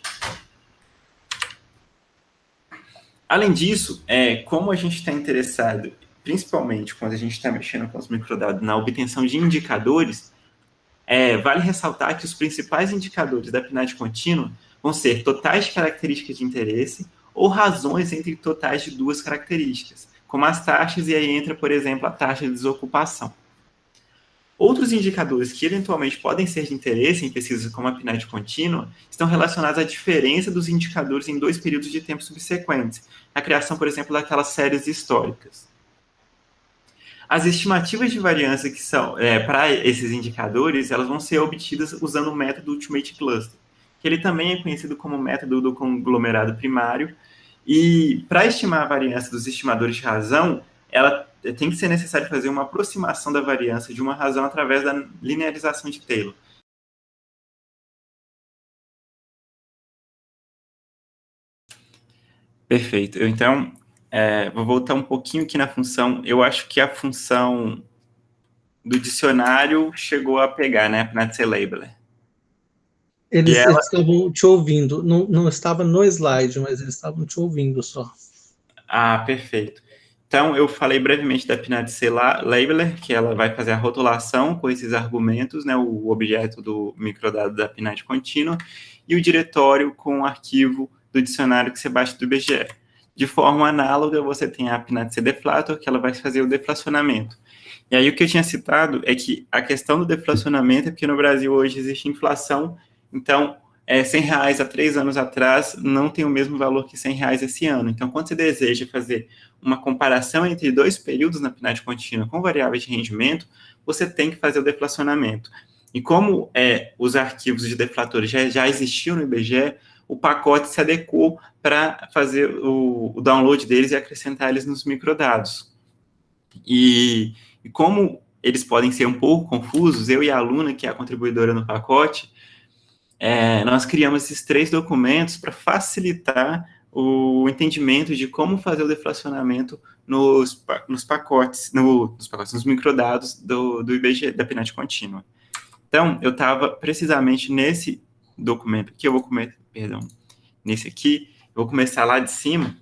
Além disso, como a gente está interessado, principalmente quando a gente está mexendo com os microdados na obtenção de indicadores, vale ressaltar que os principais indicadores da PNAD contínua vão ser totais de características de interesse ou razões entre totais de duas características, como as taxas, e aí entra, por exemplo, a taxa de desocupação. Outros indicadores que eventualmente podem ser de interesse em pesquisas como a PNAD contínua estão relacionados à diferença dos indicadores em dois períodos de tempo subsequentes, a criação, por exemplo, daquelas séries históricas. As estimativas de variância que são para esses indicadores, elas vão ser obtidas usando o método Ultimate Cluster, que ele também é conhecido como método do conglomerado primário, e para estimar a variância dos estimadores de razão, ela tem que ser necessário fazer uma aproximação da variância de uma razão através da linearização de Taylor. Perfeito. Então, vou voltar um pouquinho aqui na função. Eu acho que a função do dicionário chegou a pegar, né, para ser labeler. Eles estavam te ouvindo. Não estava no slide, mas eles estavam te ouvindo só. Ah, perfeito. Então, eu falei brevemente da PNAD Labeler, que ela vai fazer a rotulação com esses argumentos, né, o objeto do microdado da PNAD contínua, e o diretório com o arquivo do dicionário que você baixa do IBGE. De forma análoga, você tem a PNAD Deflator, que ela vai fazer o deflacionamento. E aí, o que eu tinha citado é que a questão do deflacionamento é porque no Brasil hoje existe inflação, então, R$100 há 3 anos atrás não tem o mesmo valor que R$100 esse ano. Então, quando você deseja fazer uma comparação entre dois períodos na PNAD contínua com variáveis de rendimento, você tem que fazer o deflacionamento. E como os arquivos de deflatores já existiam no IBGE, o pacote se adequou para fazer o download deles e acrescentar eles nos microdados. E como eles podem ser um pouco confusos, eu e a aluna, que é a contribuidora no pacote, nós criamos esses 3 documentos para facilitar o entendimento de como fazer o deflacionamento nos pacotes, nos microdados do IBGE, da PNAD contínua. Então, eu estava precisamente nesse documento aqui, nesse aqui, eu vou começar lá de cima.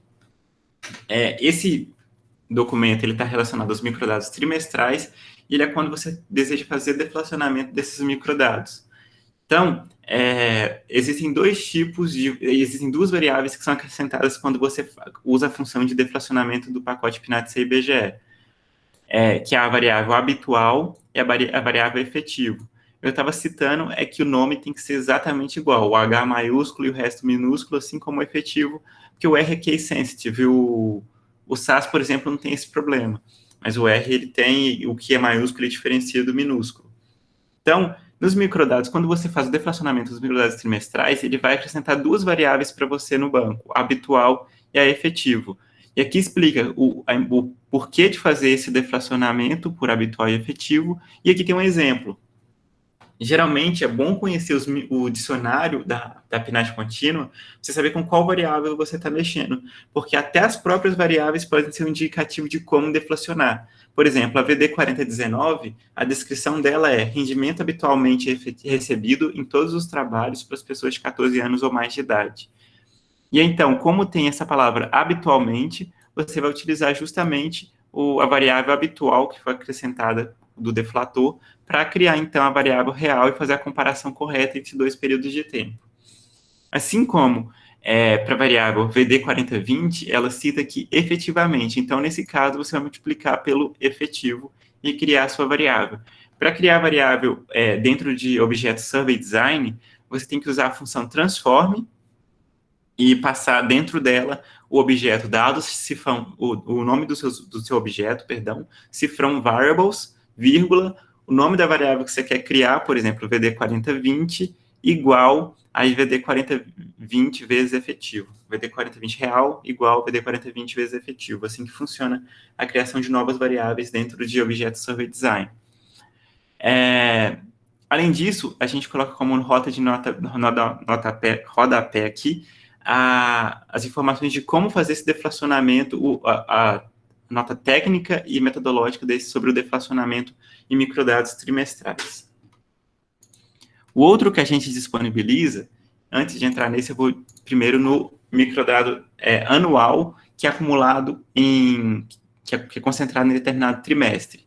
Esse documento, ele está relacionado aos microdados trimestrais, e ele é quando você deseja fazer deflacionamento desses microdados. Então, existem existem 2 variáveis que são acrescentadas quando você usa a função de deflacionamento do pacote PNAD IBGE, que é a variável habitual e a variável efetivo. Eu estava citando que o nome tem que ser exatamente igual, o H maiúsculo e o resto minúsculo, assim como o efetivo, porque o R é case sensitive, o SAS, por exemplo, não tem esse problema, mas o R, ele tem o que é maiúsculo e diferencia do minúsculo. Então, nos microdados, quando você faz o deflacionamento dos microdados trimestrais, ele vai acrescentar 2 variáveis para você no banco, a habitual e a efetivo. E aqui explica o porquê de fazer esse deflacionamento por habitual e efetivo, e aqui tem um exemplo. geralmente é bom conhecer o dicionário da PNAD contínua, você saber com qual variável você está mexendo, porque até as próprias variáveis podem ser um indicativo de como deflacionar. Por exemplo, a VD 4019, a descrição dela é rendimento habitualmente recebido em todos os trabalhos para as pessoas de 14 anos ou mais de idade. E então, como tem essa palavra habitualmente, você vai utilizar justamente a variável habitual que foi acrescentada do deflator para criar, então, a variável real e fazer a comparação correta entre dois períodos de tempo. Assim como para a variável VD 4020, ela cita que efetivamente. Então, nesse caso, você vai multiplicar pelo efetivo e criar a sua variável. Para criar a variável dentro de objeto Survey Design, você tem que usar a função transform e passar dentro dela o objeto dados, cifrão, o nome do seu objeto, perdão, cifrão variables, vírgula, o nome da variável que você quer criar, por exemplo, VD 4020, igual a VD 4020 vezes efetivo. VD 4020 real igual VD 4020 vezes efetivo. Assim que funciona a criação de novas variáveis dentro de objeto Survey Design. Além disso, a gente coloca como rota de rodapé aqui as informações de como fazer esse deflacionamento, a nota técnica e metodológica sobre o deflacionamento em microdados trimestrais. O outro que a gente disponibiliza, antes de entrar nesse, eu vou primeiro no microdado anual, que é acumulado que é concentrado em determinado trimestre.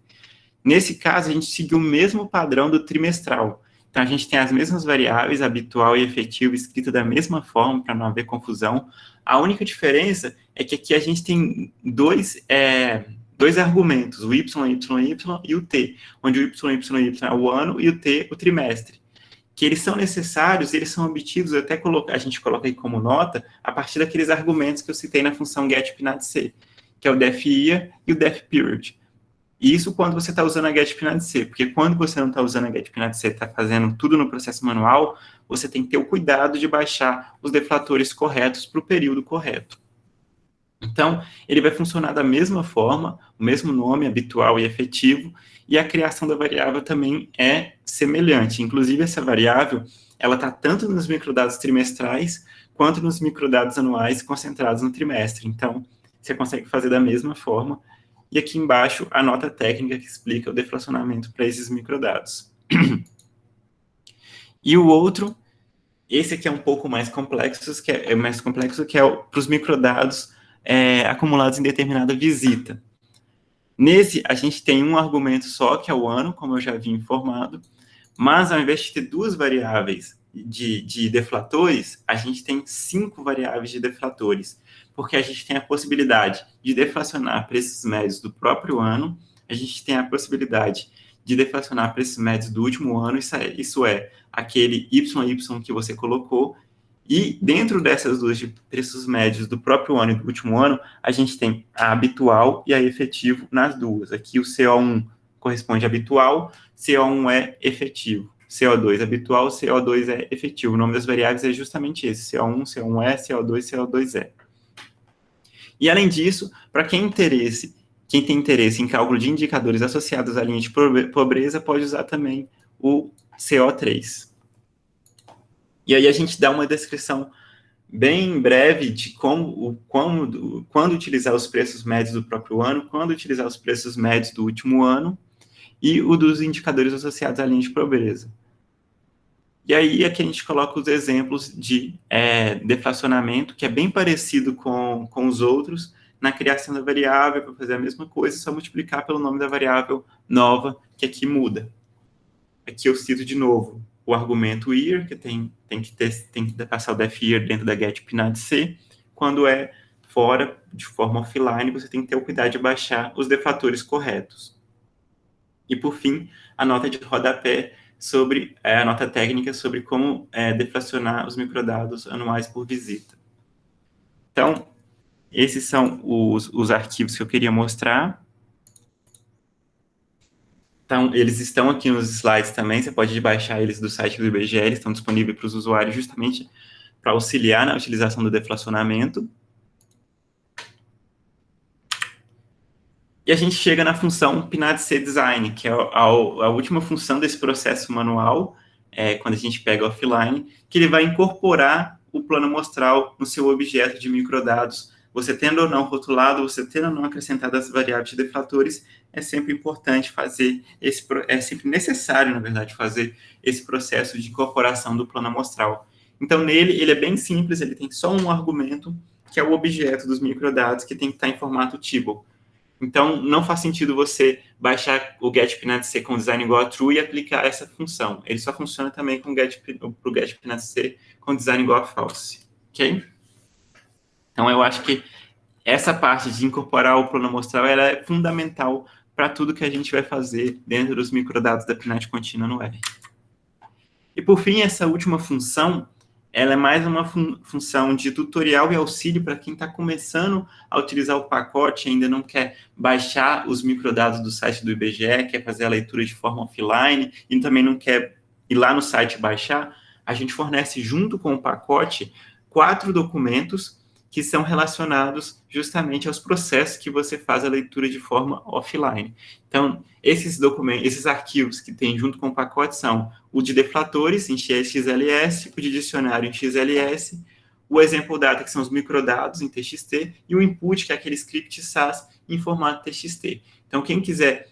Nesse caso, a gente seguiu o mesmo padrão do trimestral. Então, a gente tem as mesmas variáveis, habitual e efetivo, escrita da mesma forma, para não haver confusão. A única diferença é que aqui a gente tem dois argumentos, o Y, Y, Y e o T, onde o Y, Y, Y é o ano e o T o trimestre. Que eles são necessários, eles são obtidos, a gente coloca aí como nota, a partir daqueles argumentos que eu citei na função getPNADC, que é o def_year e o def_period. Isso quando você está usando a getPNADC, porque quando você não está usando a getPNADC, está fazendo tudo no processo manual, você tem que ter o cuidado de baixar os deflatores corretos para o período correto. Então, ele vai funcionar da mesma forma, o mesmo nome habitual e efetivo, e a criação da variável também é semelhante. Inclusive, essa variável, ela está tanto nos microdados trimestrais, quanto nos microdados anuais concentrados no trimestre. Então, você consegue fazer da mesma forma. E aqui embaixo, a nota técnica que explica o deflacionamento para esses microdados. E o outro, esse aqui é um pouco mais complexo, que é para os microdados acumulados em determinada visita. Nesse, a gente tem um argumento só, que é o ano, como eu já havia informado, mas ao invés de ter duas variáveis de deflatores, a gente tem 5 variáveis de deflatores, porque a gente tem a possibilidade de deflacionar preços médios do próprio ano, a gente tem a possibilidade de deflacionar preços médios do último ano, isso é aquele YY que você colocou, e dentro dessas duas de preços médios do próprio ano e do último ano, a gente tem a habitual e a efetivo nas duas. Aqui o CO1 corresponde a habitual, CO1 é efetivo. CO2 é habitual, CO2 é efetivo. O nome das variáveis é justamente esse, CO1, CO1E, CO2, CO2E. E, além disso, para quem tem interesse em cálculo de indicadores associados à linha de pobreza, pode usar também o CO3. E aí a gente dá uma descrição bem breve de quando utilizar os preços médios do próprio ano, quando utilizar os preços médios do último ano, e o dos indicadores associados à linha de pobreza. E aí aqui a gente coloca os exemplos de deflacionamento, que é bem parecido com os outros, na criação da variável, para fazer a mesma coisa, só multiplicar pelo nome da variável nova, que aqui muda. Aqui eu cito de novo o argumento year, que tem que passar o def_year dentro da getPNADC. Quando é fora, de forma offline, você tem que ter o cuidado de baixar os deflatores corretos. E, por fim, a nota de rodapé sobre a nota técnica sobre como deflacionar os microdados anuais por visita. Então, esses são os arquivos que eu queria mostrar. Então, eles estão aqui nos slides também, você pode baixar eles do site do IBGE, eles estão disponíveis para os usuários justamente para auxiliar na utilização do deflacionamento. E a gente chega na função PNAD-C Design, que é a última função desse processo manual, quando a gente pega offline, que ele vai incorporar o plano amostral no seu objeto de microdados. Você tendo ou não rotulado, você tendo ou não acrescentado as variáveis de deflatores, é sempre importante fazer é sempre necessário, na verdade, fazer esse processo de incorporação do plano amostral. Então, nele, ele é bem simples, ele tem só um argumento, que é o objeto dos microdados, que tem que estar em formato table. Então, não faz sentido você baixar o getPNAD-C com design igual a true e aplicar essa função. Ele só funciona também com o getPNAD-C com design igual a false. Ok? Então, eu acho que essa parte de incorporar o plano amostral ela é fundamental para tudo que a gente vai fazer dentro dos microdados da PNAD contínua no R. E, por fim, essa última função, ela é mais uma função de tutorial e auxílio para quem está começando a utilizar o pacote, ainda não quer baixar os microdados do site do IBGE, quer fazer a leitura de forma offline e também não quer ir lá no site baixar. A gente fornece junto com o pacote 4 documentos que são relacionados justamente aos processos que você faz a leitura de forma offline. Então, esses documentos, esses arquivos que tem junto com o pacote são o de deflatores em XLS, o de dicionário em XLS, o example data, que são os microdados em TXT, e o input, que é aquele script SAS em formato TXT. Então, quem quiser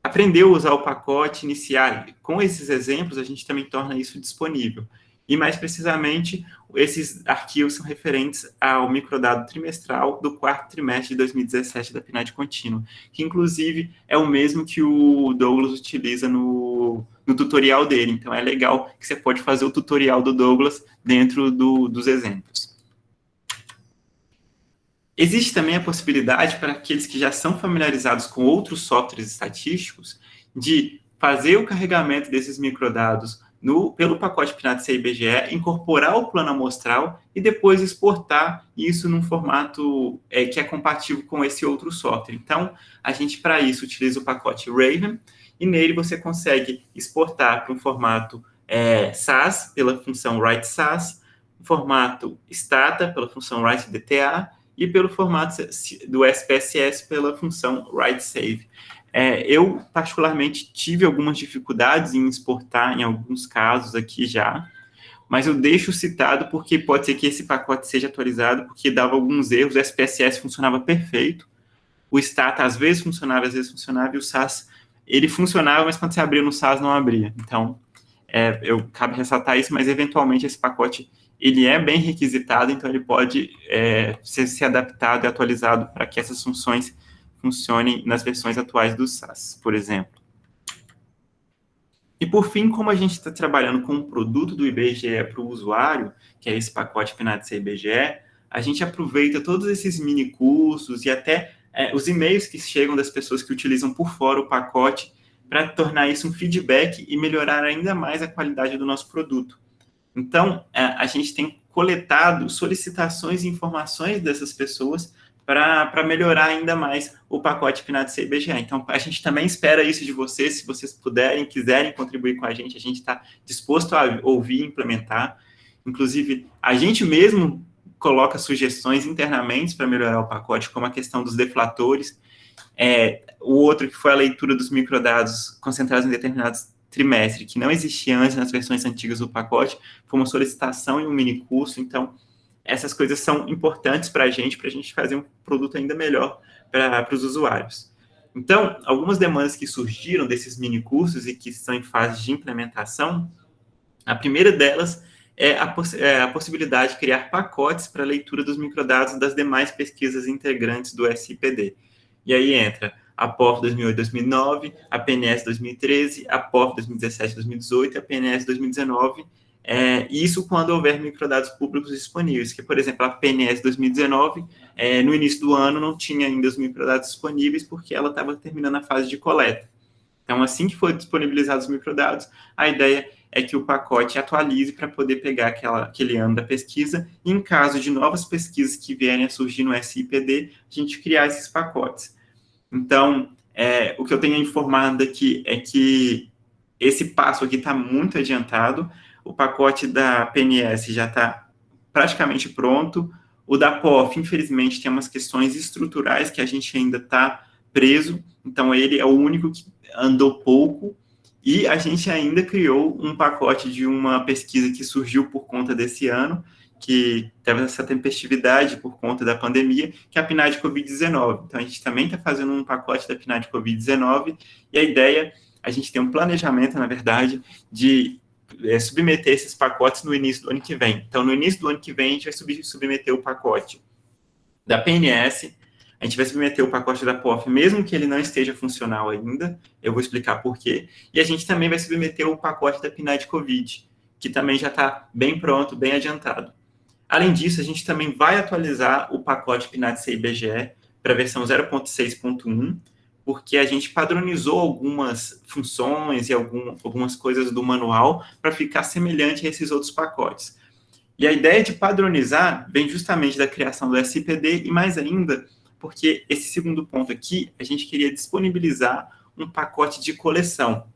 aprender a usar o pacote, iniciar com esses exemplos, a gente também torna isso disponível. E, mais precisamente, esses arquivos são referentes ao microdado trimestral do 4º trimestre de 2017 da PNAD contínua, que, inclusive, é o mesmo que o Douglas utiliza no tutorial dele. Então, é legal que você pode fazer o tutorial do Douglas dentro dos exemplos. Existe também a possibilidade para aqueles que já são familiarizados com outros softwares estatísticos de fazer o carregamento desses microdados pelo pacote PNAD-C IBGE, incorporar o plano amostral e depois exportar isso num formato que é compatível com esse outro software. Então, a gente, para isso, utiliza o pacote Raven, e nele você consegue exportar para um formato SAS, pela função WriteSAS, formato Stata, pela função WriteDTA, e pelo formato do SPSS, pela função WriteSave. Eu, particularmente, tive algumas dificuldades em exportar em alguns casos aqui já, mas eu deixo citado porque pode ser que esse pacote seja atualizado, porque dava alguns erros, o SPSS funcionava perfeito, o Stata às vezes funcionava, e o SAS, ele funcionava, mas quando você abria no SAS não abria. Então, cabe ressaltar isso, mas eventualmente esse pacote ele é bem requisitado, então ele pode ser adaptado e atualizado para que essas funções funcionem nas versões atuais do SAS, por exemplo. E, por fim, como a gente está trabalhando com um produto do IBGE para o usuário, que é esse pacote PNAD-C IBGE, a gente aproveita todos esses mini cursos e até os e-mails que chegam das pessoas que utilizam por fora o pacote para tornar isso um feedback e melhorar ainda mais a qualidade do nosso produto. Então, a gente tem coletado solicitações e informações dessas pessoas para melhorar ainda mais o pacote PNAD-C IBGE. Então, a gente também espera isso de vocês, se vocês puderem, quiserem contribuir com a gente está disposto a ouvir e implementar. Inclusive, a gente mesmo coloca sugestões internamente para melhorar o pacote, como a questão dos deflatores, o outro que foi a leitura dos microdados concentrados em determinados trimestre, que não existia antes nas versões antigas do pacote, foi uma solicitação e um mini curso. Então, essas coisas são importantes para a gente fazer um produto ainda melhor para os usuários. Então, algumas demandas que surgiram desses mini cursos e que estão em fase de implementação, a primeira delas é a possibilidade de criar pacotes para a leitura dos microdados das demais pesquisas integrantes do SIPD. E aí entra a POF 2008-2009, a PNS 2013, a POF 2017-2018 e a PNS 2019, isso quando houver microdados públicos disponíveis, que, por exemplo, a PNS 2019, no início do ano, não tinha ainda os microdados disponíveis, porque ela estava terminando a fase de coleta. Então, assim que for disponibilizados os microdados, a ideia é que o pacote atualize para poder pegar aquele ano da pesquisa, e em caso de novas pesquisas que vierem a surgir no SIPD, a gente criar esses pacotes. Então, o que eu tenho informado aqui é que esse passo aqui está muito adiantado, o pacote da PNS já está praticamente pronto, O da POF, infelizmente, tem umas questões estruturais que a gente ainda está preso, então ele é o único que andou pouco, e a gente ainda criou um pacote de uma pesquisa que surgiu por conta desse ano, que teve essa tempestividade por conta da pandemia, que é a PNAD Covid-19. Então, a gente também está fazendo um pacote da PNAD Covid-19, e a ideia, a gente tem um planejamento, na verdade, de submeter esses pacotes no início do ano que vem. Então, no início do ano que vem, a gente vai submeter o pacote da PNS, a gente vai submeter o pacote da POF, mesmo que ele não esteja funcional ainda, eu vou explicar por quê, e a gente também vai submeter o pacote da PNAD Covid, que também já está bem pronto, bem adiantado. Além disso, a gente também vai atualizar o pacote PNAD-C e IBGE para a versão 0.6.1, porque a gente padronizou algumas funções e algumas coisas do manual para ficar semelhante a esses outros pacotes. E a ideia de padronizar vem justamente da criação do SIPD e mais ainda, porque esse segundo ponto aqui, a gente queria disponibilizar um pacote de coleção,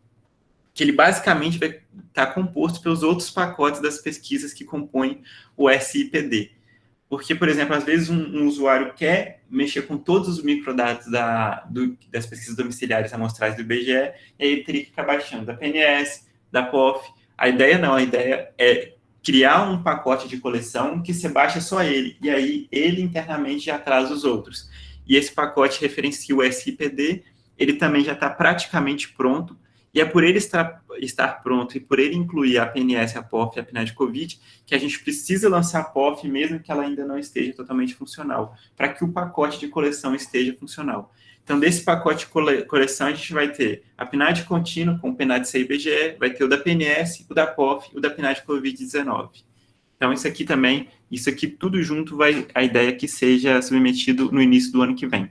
que ele basicamente vai estar composto pelos outros pacotes das pesquisas que compõem o SIPD. Porque, por exemplo, às vezes um usuário quer mexer com todos os microdados das pesquisas domiciliares amostrais do IBGE, e aí ele teria que ficar baixando da PNS, da POF. A ideia não, a ideia é criar um pacote de coleção que você baixa só ele, e aí ele internamente já traz os outros. E esse pacote referencia o SIPD, ele também já está praticamente pronto, e é por ele estar pronto e por ele incluir a PNS, a POF e a PNAD Covid, que a gente precisa lançar a POF, mesmo que ela ainda não esteja totalmente funcional, para que o pacote de coleção esteja funcional. Então, desse pacote de coleção, a gente vai ter a PNAD contínua com o PNAD-C e IBGE, vai ter o da PNS, o da POF e o da PNAD Covid-19. Então, isso aqui tudo junto, a ideia é que seja submetido no início do ano que vem.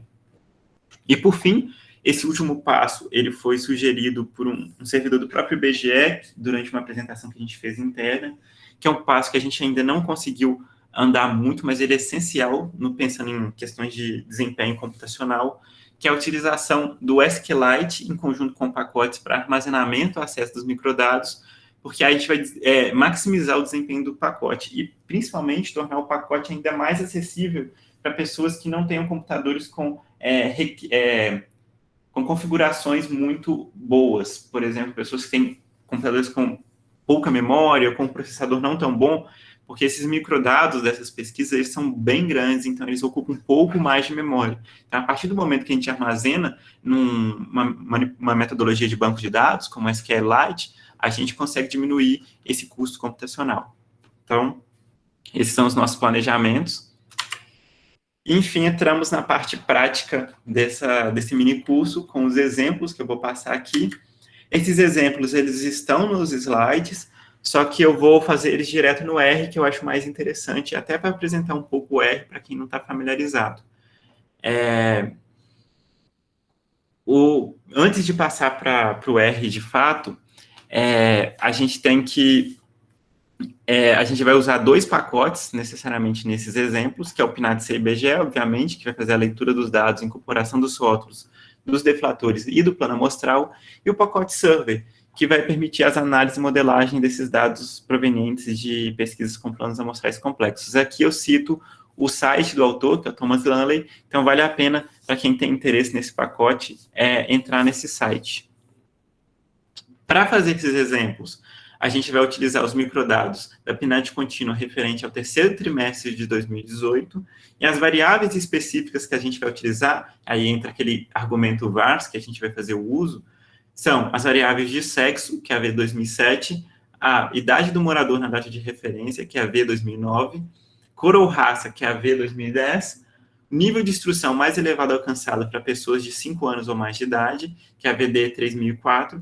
E, por fim, esse último passo, ele foi sugerido por um servidor do próprio IBGE, durante uma apresentação que a gente fez interna, que é um passo que a gente ainda não conseguiu andar muito, mas ele é essencial, pensando em questões de desempenho computacional, que é a utilização do SQLite em conjunto com pacotes para armazenamento e acesso dos microdados, porque aí a gente vai maximizar o desempenho do pacote e, principalmente, tornar o pacote ainda mais acessível para pessoas que não tenham computadores com configurações muito boas. Por exemplo, pessoas que têm computadores com pouca memória, ou com um processador não tão bom, porque esses microdados dessas pesquisas, eles são bem grandes, então eles ocupam um pouco mais de memória. Então, a partir do momento que a gente armazena numa metodologia de banco de dados, como SQLite, a gente consegue diminuir esse custo computacional. Então, esses são os nossos planejamentos. Enfim, entramos na parte prática desse mini curso, com os exemplos que eu vou passar aqui. Esses exemplos, eles estão nos slides, só que eu vou fazer eles direto no R, que eu acho mais interessante, até para apresentar um pouco o R para quem não está familiarizado. Antes de passar para o R de fato, a gente tem que... a gente vai usar 2 pacotes, necessariamente, nesses exemplos, que é o PNAD-C e IBGE, obviamente, que vai fazer a leitura dos dados, incorporação dos rótulos, dos deflatores e do plano amostral, e o pacote Survey, que vai permitir as análises e modelagem desses dados provenientes de pesquisas com planos amostrais complexos. Aqui eu cito o site do autor, que é o Thomas Lanley, então vale a pena, para quem tem interesse nesse pacote, entrar nesse site. Para fazer esses exemplos, a gente vai utilizar os microdados da PNAD contínua referente ao terceiro trimestre de 2018, e as variáveis específicas que a gente vai utilizar, aí entra aquele argumento VARS, que a gente vai fazer o uso, são as variáveis de sexo, que é a V2007, a idade do morador na data de referência, que é a V2009, cor ou raça, que é a V2010, nível de instrução mais elevado alcançado para pessoas de 5 anos ou mais de idade, que é a VD3004,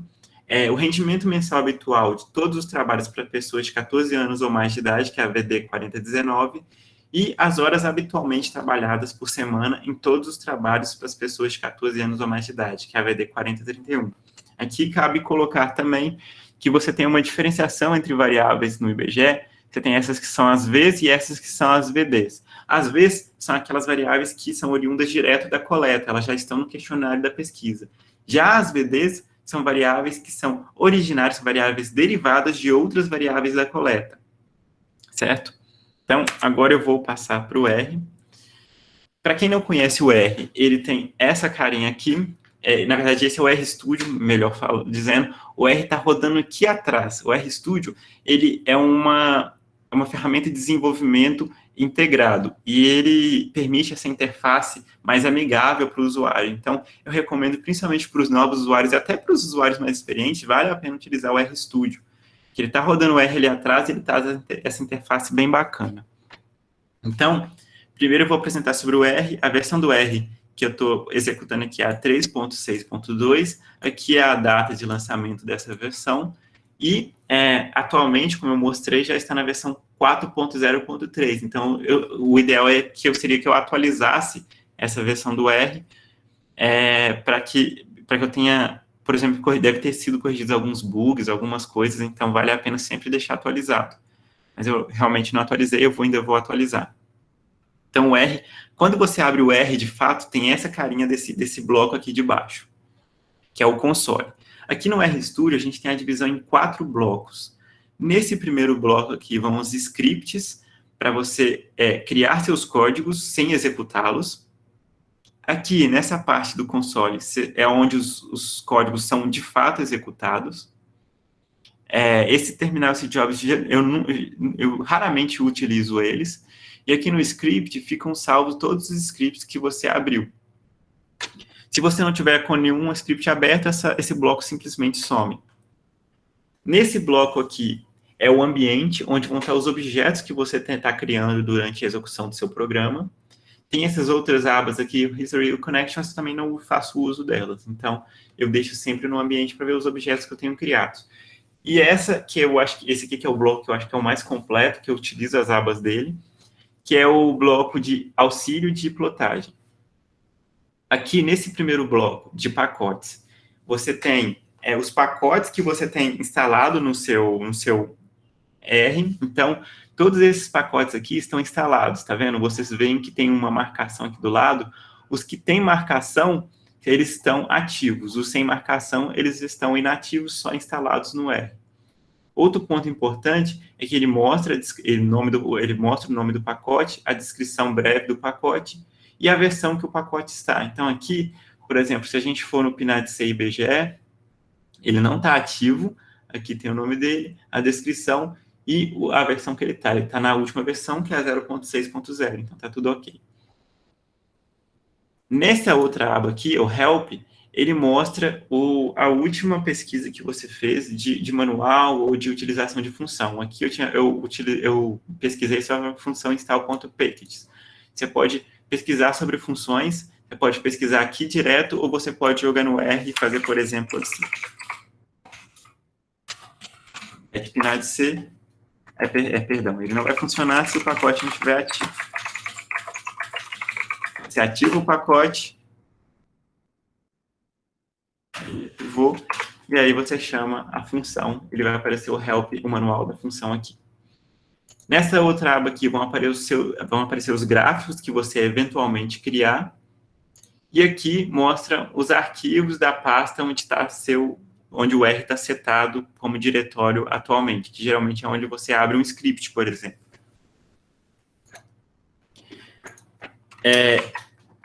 o rendimento mensal habitual de todos os trabalhos para pessoas de 14 anos ou mais de idade, que é a VD4019, e as horas habitualmente trabalhadas por semana em todos os trabalhos para as pessoas de 14 anos ou mais de idade, que é a VD4031. Aqui cabe colocar também que você tem uma diferenciação entre variáveis no IBGE, você tem essas que são as Vs e essas que são as VDs. As Vs são aquelas variáveis que são oriundas direto da coleta, elas já estão no questionário da pesquisa. Já as VDs são variáveis que são originárias, variáveis derivadas de outras variáveis da coleta, certo? Então, agora eu vou passar para o R. Para quem não conhece o R, ele tem essa carinha aqui. Na verdade, esse é o RStudio, melhor dizendo. O R está rodando aqui atrás. O RStudio, ele é uma ferramenta de desenvolvimento integrado. E ele permite essa interface mais amigável para o usuário. Então, eu recomendo principalmente para os novos usuários, e até para os usuários mais experientes, vale a pena utilizar o RStudio. Que ele está rodando o R ali atrás e ele traz essa interface bem bacana. Então, primeiro eu vou apresentar sobre o R. A versão do R que eu estou executando aqui é a 3.6.2. Aqui é a data de lançamento dessa versão. E, atualmente, como eu mostrei, já está na versão 4.0.3. Então, o ideal seria que eu atualizasse essa versão do R para que eu tenha, por exemplo, deve ter sido corrigidos alguns bugs, algumas coisas, então vale a pena sempre deixar atualizado. Mas eu realmente não atualizei, ainda vou atualizar. Então, o R, quando você abre o R, de fato, tem essa carinha desse bloco aqui de baixo, que é o console. Aqui no RStudio, a gente tem a divisão em 4 blocos. Nesse primeiro bloco aqui, vão os scripts, para você criar seus códigos sem executá-los. Aqui, nessa parte do console, é onde os códigos são, de fato, executados. Esse terminal, esse jobs, eu raramente utilizo eles. E aqui no script ficam salvos todos os scripts que você abriu. Se você não tiver com nenhum script aberto, esse bloco simplesmente some. Nesse bloco aqui é o ambiente, onde vão estar os objetos que você está criando durante a execução do seu programa. Tem essas outras abas aqui, o History e o Connections, eu também não faço uso delas. Então, eu deixo sempre no ambiente para ver os objetos que eu tenho criado. E esse aqui que é o bloco que eu acho que é o mais completo, que eu utilizo as abas dele, que é o bloco de auxílio de plotagem. Aqui, nesse primeiro bloco de pacotes, você tem os pacotes que você tem instalado no seu R. Então, todos esses pacotes aqui estão instalados, tá vendo? Vocês veem que tem uma marcação aqui do lado. Os que têm marcação, eles estão ativos. Os sem marcação, eles estão inativos, só instalados no R. Outro ponto importante é que ele mostra o nome do pacote, a descrição breve do pacote e a versão que o pacote está. Então, aqui, por exemplo, se a gente for no PNAD-C e BGE, ele não está ativo. Aqui tem o nome dele, a descrição e a versão que ele está. Ele está na última versão, que é a 0.6.0. Então, está tudo ok. Nessa outra aba aqui, o Help, ele mostra a última pesquisa que você fez de manual ou de utilização de função. Aqui eu pesquisei sobre a função install.packages. Você pode pesquisar sobre funções, você pode pesquisar aqui direto, ou você pode jogar no R e fazer, por exemplo, assim. PNAD-C, perdão, ele não vai funcionar se o pacote não estiver ativo. Você ativa o pacote, e aí você chama a função, ele vai aparecer o help, o manual da função aqui. Nessa outra aba aqui vão aparecer os gráficos que você eventualmente criar, e aqui mostra os arquivos da pasta onde o R está setado como diretório atualmente, que geralmente é onde você abre um script, por exemplo.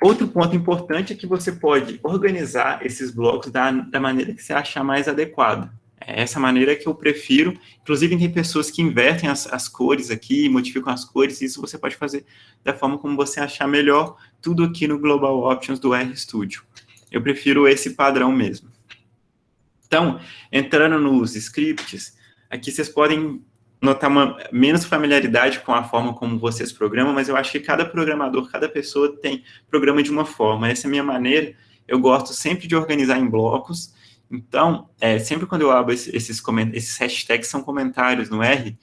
Outro ponto importante é que você pode organizar esses blocos da maneira que você achar mais adequada. É essa maneira que eu prefiro. Inclusive, tem pessoas que invertem as cores aqui, modificam as cores, e isso você pode fazer da forma como você achar melhor, tudo aqui no Global Options do RStudio. Eu prefiro esse padrão mesmo. Então, entrando nos scripts, aqui vocês podem notar menos familiaridade com a forma como vocês programam, mas eu acho que cada programador, cada pessoa programa de uma forma. Essa é a minha maneira. Eu gosto sempre de organizar em blocos. Então, sempre quando eu abro esses hashtags, são comentários no R,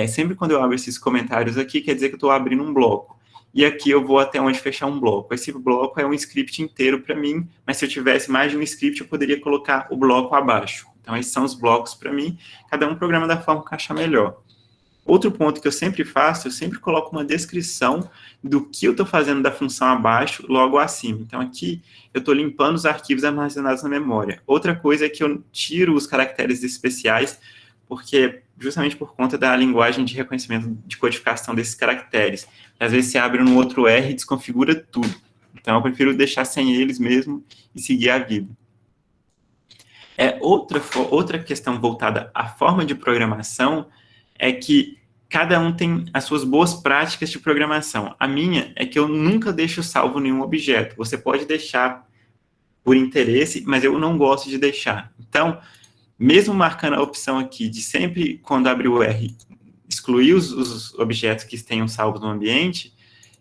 sempre quando eu abro esses comentários aqui, quer dizer que eu estou abrindo um bloco. E aqui eu vou até onde fechar um bloco. Esse bloco é um script inteiro para mim, mas se eu tivesse mais de um script, eu poderia colocar o bloco abaixo. Então, esses são os blocos para mim, cada um programa da forma que achar melhor. Outro ponto que eu sempre faço, eu sempre coloco uma descrição do que eu estou fazendo da função abaixo, logo acima. Então, aqui, eu estou limpando os arquivos armazenados na memória. Outra coisa é que eu tiro os caracteres especiais, porque justamente por conta da linguagem de reconhecimento de codificação desses caracteres. Às vezes você abre um outro R e desconfigura tudo. Então, eu prefiro deixar sem eles mesmo e seguir a vida. Outra questão voltada à forma de programação é que cada um tem as suas boas práticas de programação. A minha é que eu nunca deixo salvo nenhum objeto. Você pode deixar por interesse, mas eu não gosto de deixar. Então, mesmo marcando a opção aqui de sempre, quando abrir o R, excluir os objetos que tenham salvo no ambiente,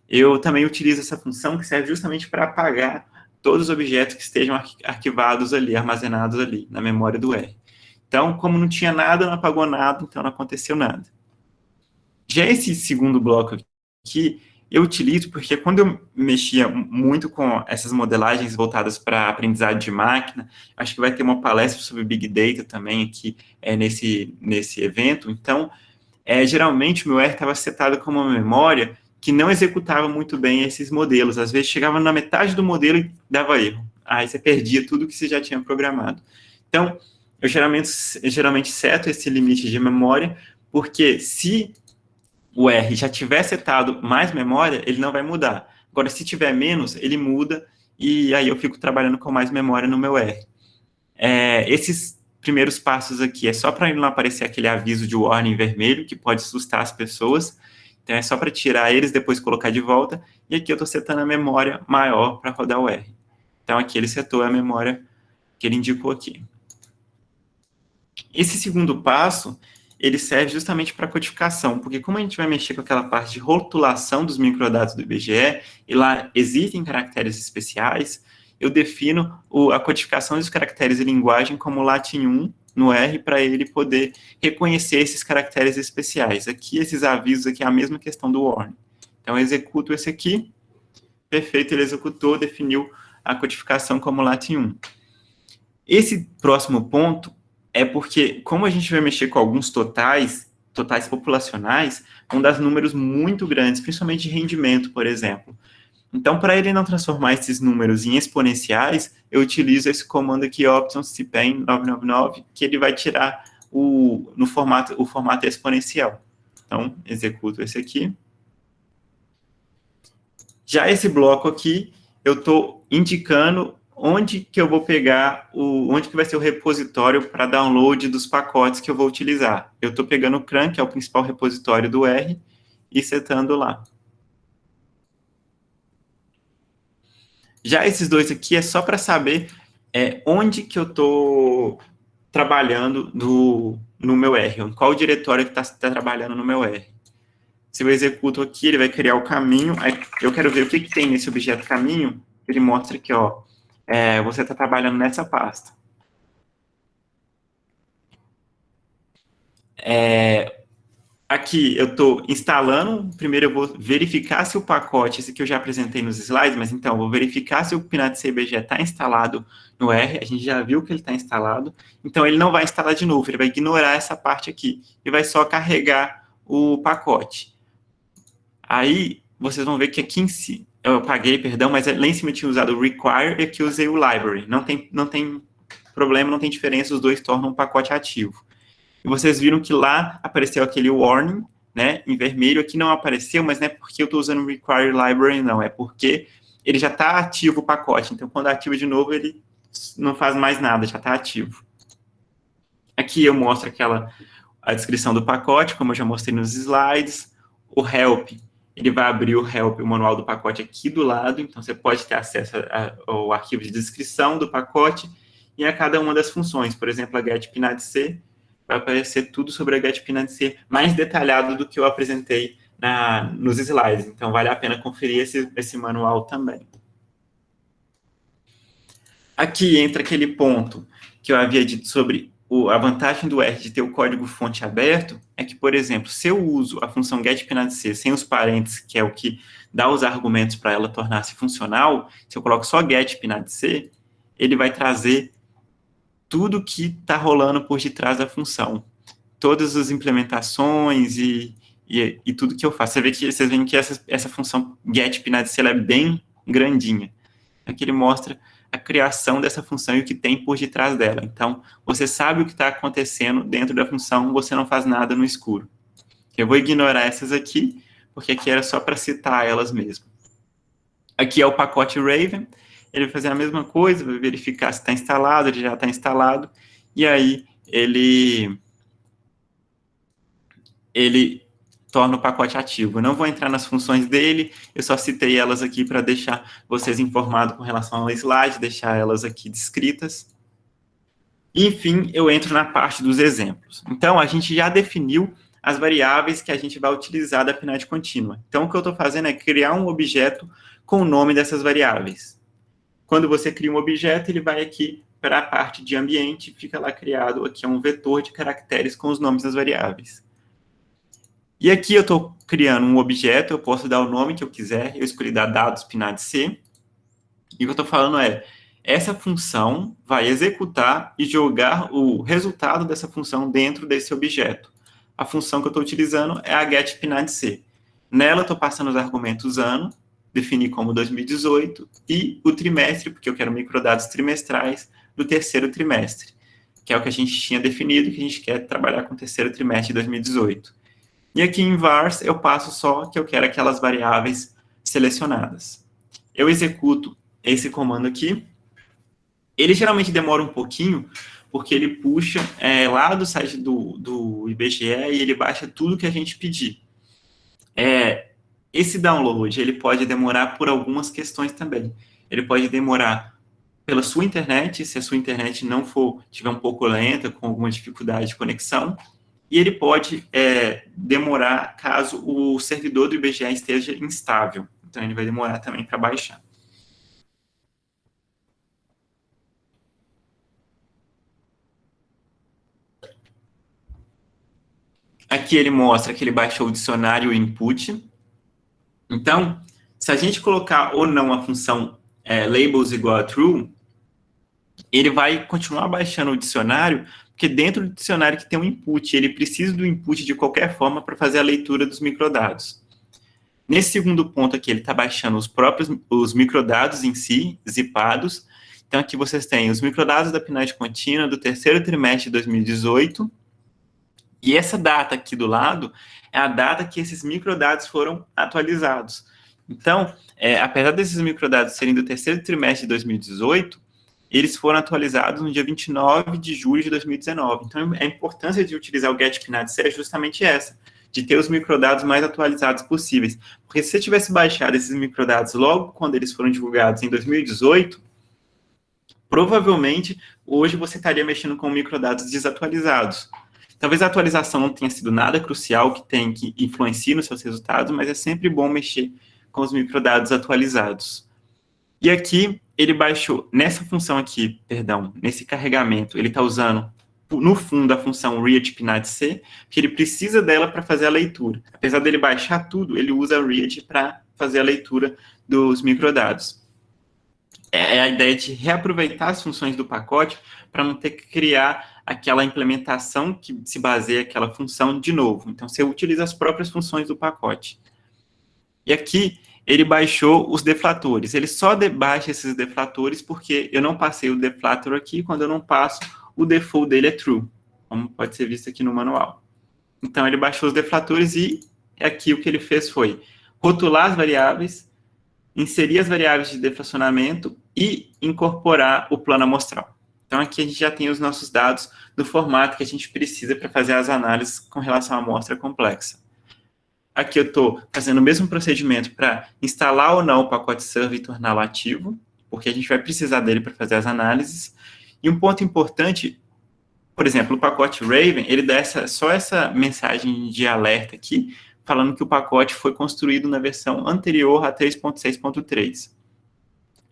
eu também utilizo essa função que serve justamente para apagar todos os objetos que estejam arquivados ali, armazenados ali, na memória do R. Então, como não tinha nada, não apagou nada, então não aconteceu nada. Já esse segundo bloco aqui, eu utilizo porque quando eu mexia muito com essas modelagens voltadas para aprendizado de máquina, acho que vai ter uma palestra sobre Big Data também aqui nesse evento, então, geralmente o meu R estava setado como uma memória que não executava muito bem esses modelos. Às vezes chegava na metade do modelo e dava erro. Aí você perdia tudo que você já tinha programado. Então, eu geralmente seto esse limite de memória, porque se o R já tiver setado mais memória, ele não vai mudar. Agora, se tiver menos, ele muda, e aí eu fico trabalhando com mais memória no meu R. Esses primeiros passos aqui é só para não aparecer aquele aviso de warning vermelho, que pode assustar as pessoas. Então, é só para tirar eles, depois colocar de volta. E aqui eu estou setando a memória maior para rodar o R. Então, aqui ele setou a memória que ele indicou aqui. Esse segundo passo, ele serve justamente para codificação, porque como a gente vai mexer com aquela parte de rotulação dos microdados do IBGE, e lá existem caracteres especiais, eu defino a codificação dos caracteres de linguagem como Latin 1, no R, para ele poder reconhecer esses caracteres especiais. Aqui, esses avisos aqui é a mesma questão do warning. Então, eu executo esse aqui, perfeito, ele executou, definiu a codificação como Latin 1. Esse próximo ponto é porque, como a gente vai mexer com alguns totais populacionais, vão dar números muito grandes, principalmente de rendimento, por exemplo. Então, para ele não transformar esses números em exponenciais, eu utilizo esse comando aqui, options cpen 999, que ele vai tirar o formato exponencial. Então, executo esse aqui. Já esse bloco aqui, eu estou indicando onde que eu vou pegar, onde que vai ser o repositório para download dos pacotes que eu vou utilizar. Eu estou pegando o CRAN, que é o principal repositório do R, e setando lá. Já esses dois aqui é só para saber onde que eu estou trabalhando no meu R, em qual diretório que está trabalhando no meu R. Se eu executo aqui, ele vai criar o caminho, aí eu quero ver o que tem nesse objeto caminho, ele mostra aqui, ó, você está trabalhando nessa pasta. Aqui eu estou instalando, primeiro eu vou verificar se o pacote, esse que eu já apresentei nos slides, mas então eu vou verificar se o PNAD CBG está instalado no R, a gente já viu que ele está instalado, então ele não vai instalar de novo, ele vai ignorar essa parte aqui, e vai só carregar o pacote. Aí, vocês vão ver que aqui em si, eu apaguei, perdão, mas lá em cima eu tinha usado o require e aqui eu usei o library, não tem problema, não tem diferença, os dois tornam um pacote ativo. E vocês viram que lá apareceu aquele warning, né, em vermelho. Aqui não apareceu, mas não é porque eu estou usando o require library, não. É porque ele já está ativo o pacote. Então, quando ativa de novo, ele não faz mais nada, já está ativo. Aqui eu mostro a descrição do pacote, como eu já mostrei nos slides. O help, ele vai abrir o help, o manual do pacote aqui do lado. Então, você pode ter acesso ao arquivo de descrição do pacote e a cada uma das funções. Por exemplo, a getPNADC, vai aparecer tudo sobre a getPNADC mais detalhado do que eu apresentei nos slides. Então, vale a pena conferir esse manual também. Aqui entra aquele ponto que eu havia dito sobre a vantagem do R de ter o código-fonte aberto, é que, por exemplo, se eu uso a função getPNADC sem os parênteses, que é o que dá os argumentos para ela tornar-se funcional, se eu coloco só getPNADC, ele vai trazer tudo que está rolando por detrás da função. Todas as implementações e tudo que eu faço. Vocês veem que essa função getPNADC ela é bem grandinha. Aqui ele mostra a criação dessa função e o que tem por detrás dela. Então, você sabe o que está acontecendo dentro da função, você não faz nada no escuro. Eu vou ignorar essas aqui, porque aqui era só para citar elas mesmo. Aqui é o pacote Raven, ele vai fazer a mesma coisa, vai verificar se está instalado, ele já está instalado, e aí ele torna o pacote ativo. Eu não vou entrar nas funções dele, eu só citei elas aqui para deixar vocês informados com relação ao slide, deixar elas aqui descritas. E, enfim, eu entro na parte dos exemplos. Então, a gente já definiu as variáveis que a gente vai utilizar da PNAD contínua. Então, o que eu estou fazendo é criar um objeto com o nome dessas variáveis. Quando você cria um objeto, ele vai aqui para a parte de ambiente, fica lá criado aqui um vetor de caracteres com os nomes das variáveis. E aqui eu estou criando um objeto, eu posso dar o nome que eu quiser, eu escolhi dar dados PNAD-C, e o que eu estou falando é, essa função vai executar e jogar o resultado dessa função dentro desse objeto. A função que eu estou utilizando é a getPNAD-C. Nela eu estou passando os argumentos ano, defini como 2018, e o trimestre, porque eu quero microdados trimestrais do terceiro trimestre, que é o que a gente tinha definido, que a gente quer trabalhar com o terceiro trimestre de 2018. E aqui em vars eu passo só que eu quero aquelas variáveis selecionadas. Eu executo esse comando aqui. Ele geralmente demora um pouquinho, porque ele puxa lá do site do IBGE e ele baixa tudo que a gente pedir. Esse download, ele pode demorar por algumas questões também. Ele pode demorar pela sua internet, se a sua internet não tiver um pouco lenta, com alguma dificuldade de conexão, e ele pode demorar caso o servidor do IBGE esteja instável. Então, ele vai demorar também para baixar. Aqui ele mostra que ele baixou o dicionário input. Então, se a gente colocar ou não a função labels igual a true, ele vai continuar baixando o dicionário, porque dentro do dicionário que tem um input, ele precisa do input de qualquer forma para fazer a leitura dos microdados. Nesse segundo ponto aqui, ele está baixando os microdados em si, zipados. Então, aqui vocês têm os microdados da PNAD contínua do terceiro trimestre de 2018. E essa data aqui do lado é a data que esses microdados foram atualizados. Então, apesar desses microdados serem do terceiro trimestre de 2018, eles foram atualizados no dia 29 de julho de 2019. Então, a importância de utilizar o getPNAD-C é justamente essa, de ter os microdados mais atualizados possíveis. Porque se você tivesse baixado esses microdados logo quando eles foram divulgados em 2018, provavelmente, hoje você estaria mexendo com microdados desatualizados. Talvez a atualização não tenha sido nada crucial que influencie nos seus resultados, mas é sempre bom mexer com os microdados atualizados. E aqui, ele baixou, nessa função aqui, nesse carregamento, ele está usando, no fundo, a função readPNAD-C, que ele precisa dela para fazer a leitura. Apesar dele baixar tudo, ele usa a read para fazer a leitura dos microdados. É a ideia de reaproveitar as funções do pacote para não ter que criar aquela implementação que se baseia naquela função de novo. Então, você utiliza as próprias funções do pacote. E aqui, ele baixou os deflatores. Ele só baixa esses deflatores porque eu não passei o deflator aqui. Quando eu não passo, o default dele é true, como pode ser visto aqui no manual. Então, ele baixou os deflatores e aqui o que ele fez foi rotular as variáveis, inserir as variáveis de deflacionamento e incorporar o plano amostral. Então, aqui a gente já tem os nossos dados no formato que a gente precisa para fazer as análises com relação à amostra complexa. Aqui eu estou fazendo o mesmo procedimento para instalar ou não o pacote server e torná-lo ativo, porque a gente vai precisar dele para fazer as análises. E um ponto importante, por exemplo, o pacote Raven, ele dá só essa mensagem de alerta aqui, falando que o pacote foi construído na versão anterior a 3.6.3.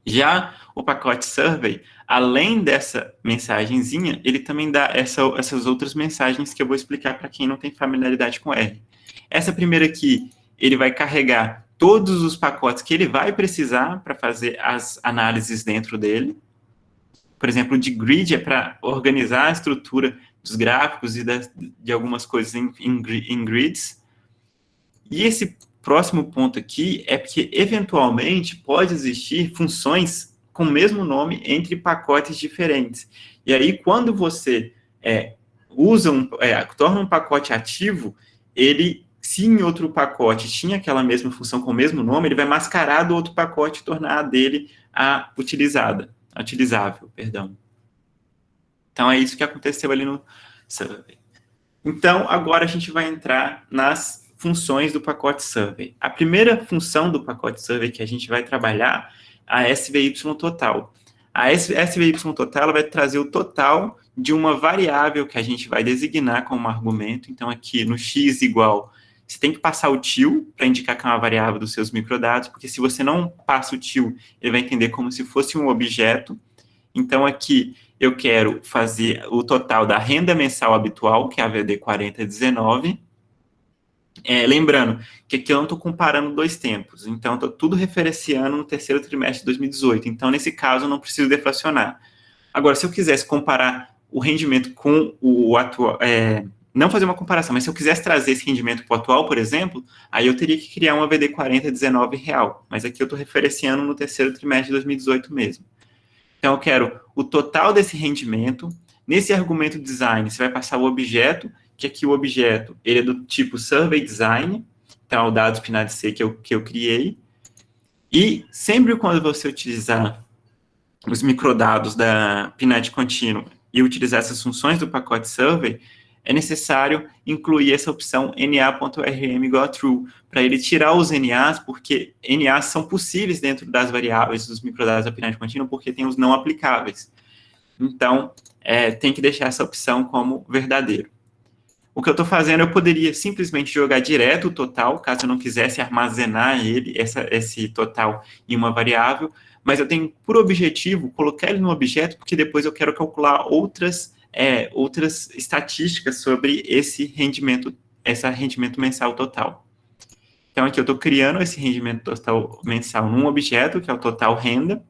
Já o pacote Survey, além dessa mensagenzinha, ele também dá essas outras mensagens que eu vou explicar para quem não tem familiaridade com R. Essa primeira aqui, ele vai carregar todos os pacotes que ele vai precisar para fazer as análises dentro dele. Por exemplo, o de grid é para organizar a estrutura dos gráficos e de algumas coisas em grids. E esse próximo ponto aqui é porque, eventualmente, pode existir funções com o mesmo nome entre pacotes diferentes. E aí, quando você torna um pacote ativo, ele, se em outro pacote tinha aquela mesma função com o mesmo nome, ele vai mascarar do outro pacote e tornar a dele utilizável, perdão. Então, é isso que aconteceu ali no Survey. Então, agora a gente vai entrar nas funções do pacote Survey. A primeira função do pacote Survey que a gente vai trabalhar é a SVY-total. A SVY-total ela vai trazer o total de uma variável que a gente vai designar como argumento. Então, aqui no x igual, você tem que passar o til para indicar que é uma variável dos seus microdados, porque se você não passa o til, ele vai entender como se fosse um objeto. Então, aqui eu quero fazer o total da renda mensal habitual, que é a VD 4019. Lembrando que aqui eu não estou comparando dois tempos, então estou tudo referenciando no terceiro trimestre de 2018. Então, nesse caso, eu não preciso deflacionar. Agora, se eu quisesse comparar o rendimento com o atual, não fazer uma comparação, mas se eu quisesse trazer esse rendimento para o atual, por exemplo, aí eu teria que criar uma VD 4019 real. Mas aqui eu estou referenciando no terceiro trimestre de 2018 mesmo. Então, eu quero o total desse rendimento. Nesse argumento design, você vai passar o objeto, que aqui o objeto ele é do tipo Survey Design, então, o dados PNAD-C que eu criei. E sempre quando você utilizar os microdados da PNAD contínuo e utilizar essas funções do pacote Survey, é necessário incluir essa opção NA.rm igual a true, para ele tirar os NAs, porque NAs são possíveis dentro das variáveis dos microdados da PNAD contínua, porque tem os não aplicáveis. Então, tem que deixar essa opção como verdadeiro. O que eu estou fazendo, eu poderia simplesmente jogar direto o total, caso eu não quisesse armazenar esse total em uma variável, mas eu tenho por objetivo colocar ele no objeto, porque depois eu quero calcular outras estatísticas sobre esse rendimento mensal total. Então, aqui eu estou criando esse rendimento total mensal num objeto, que é o total renda,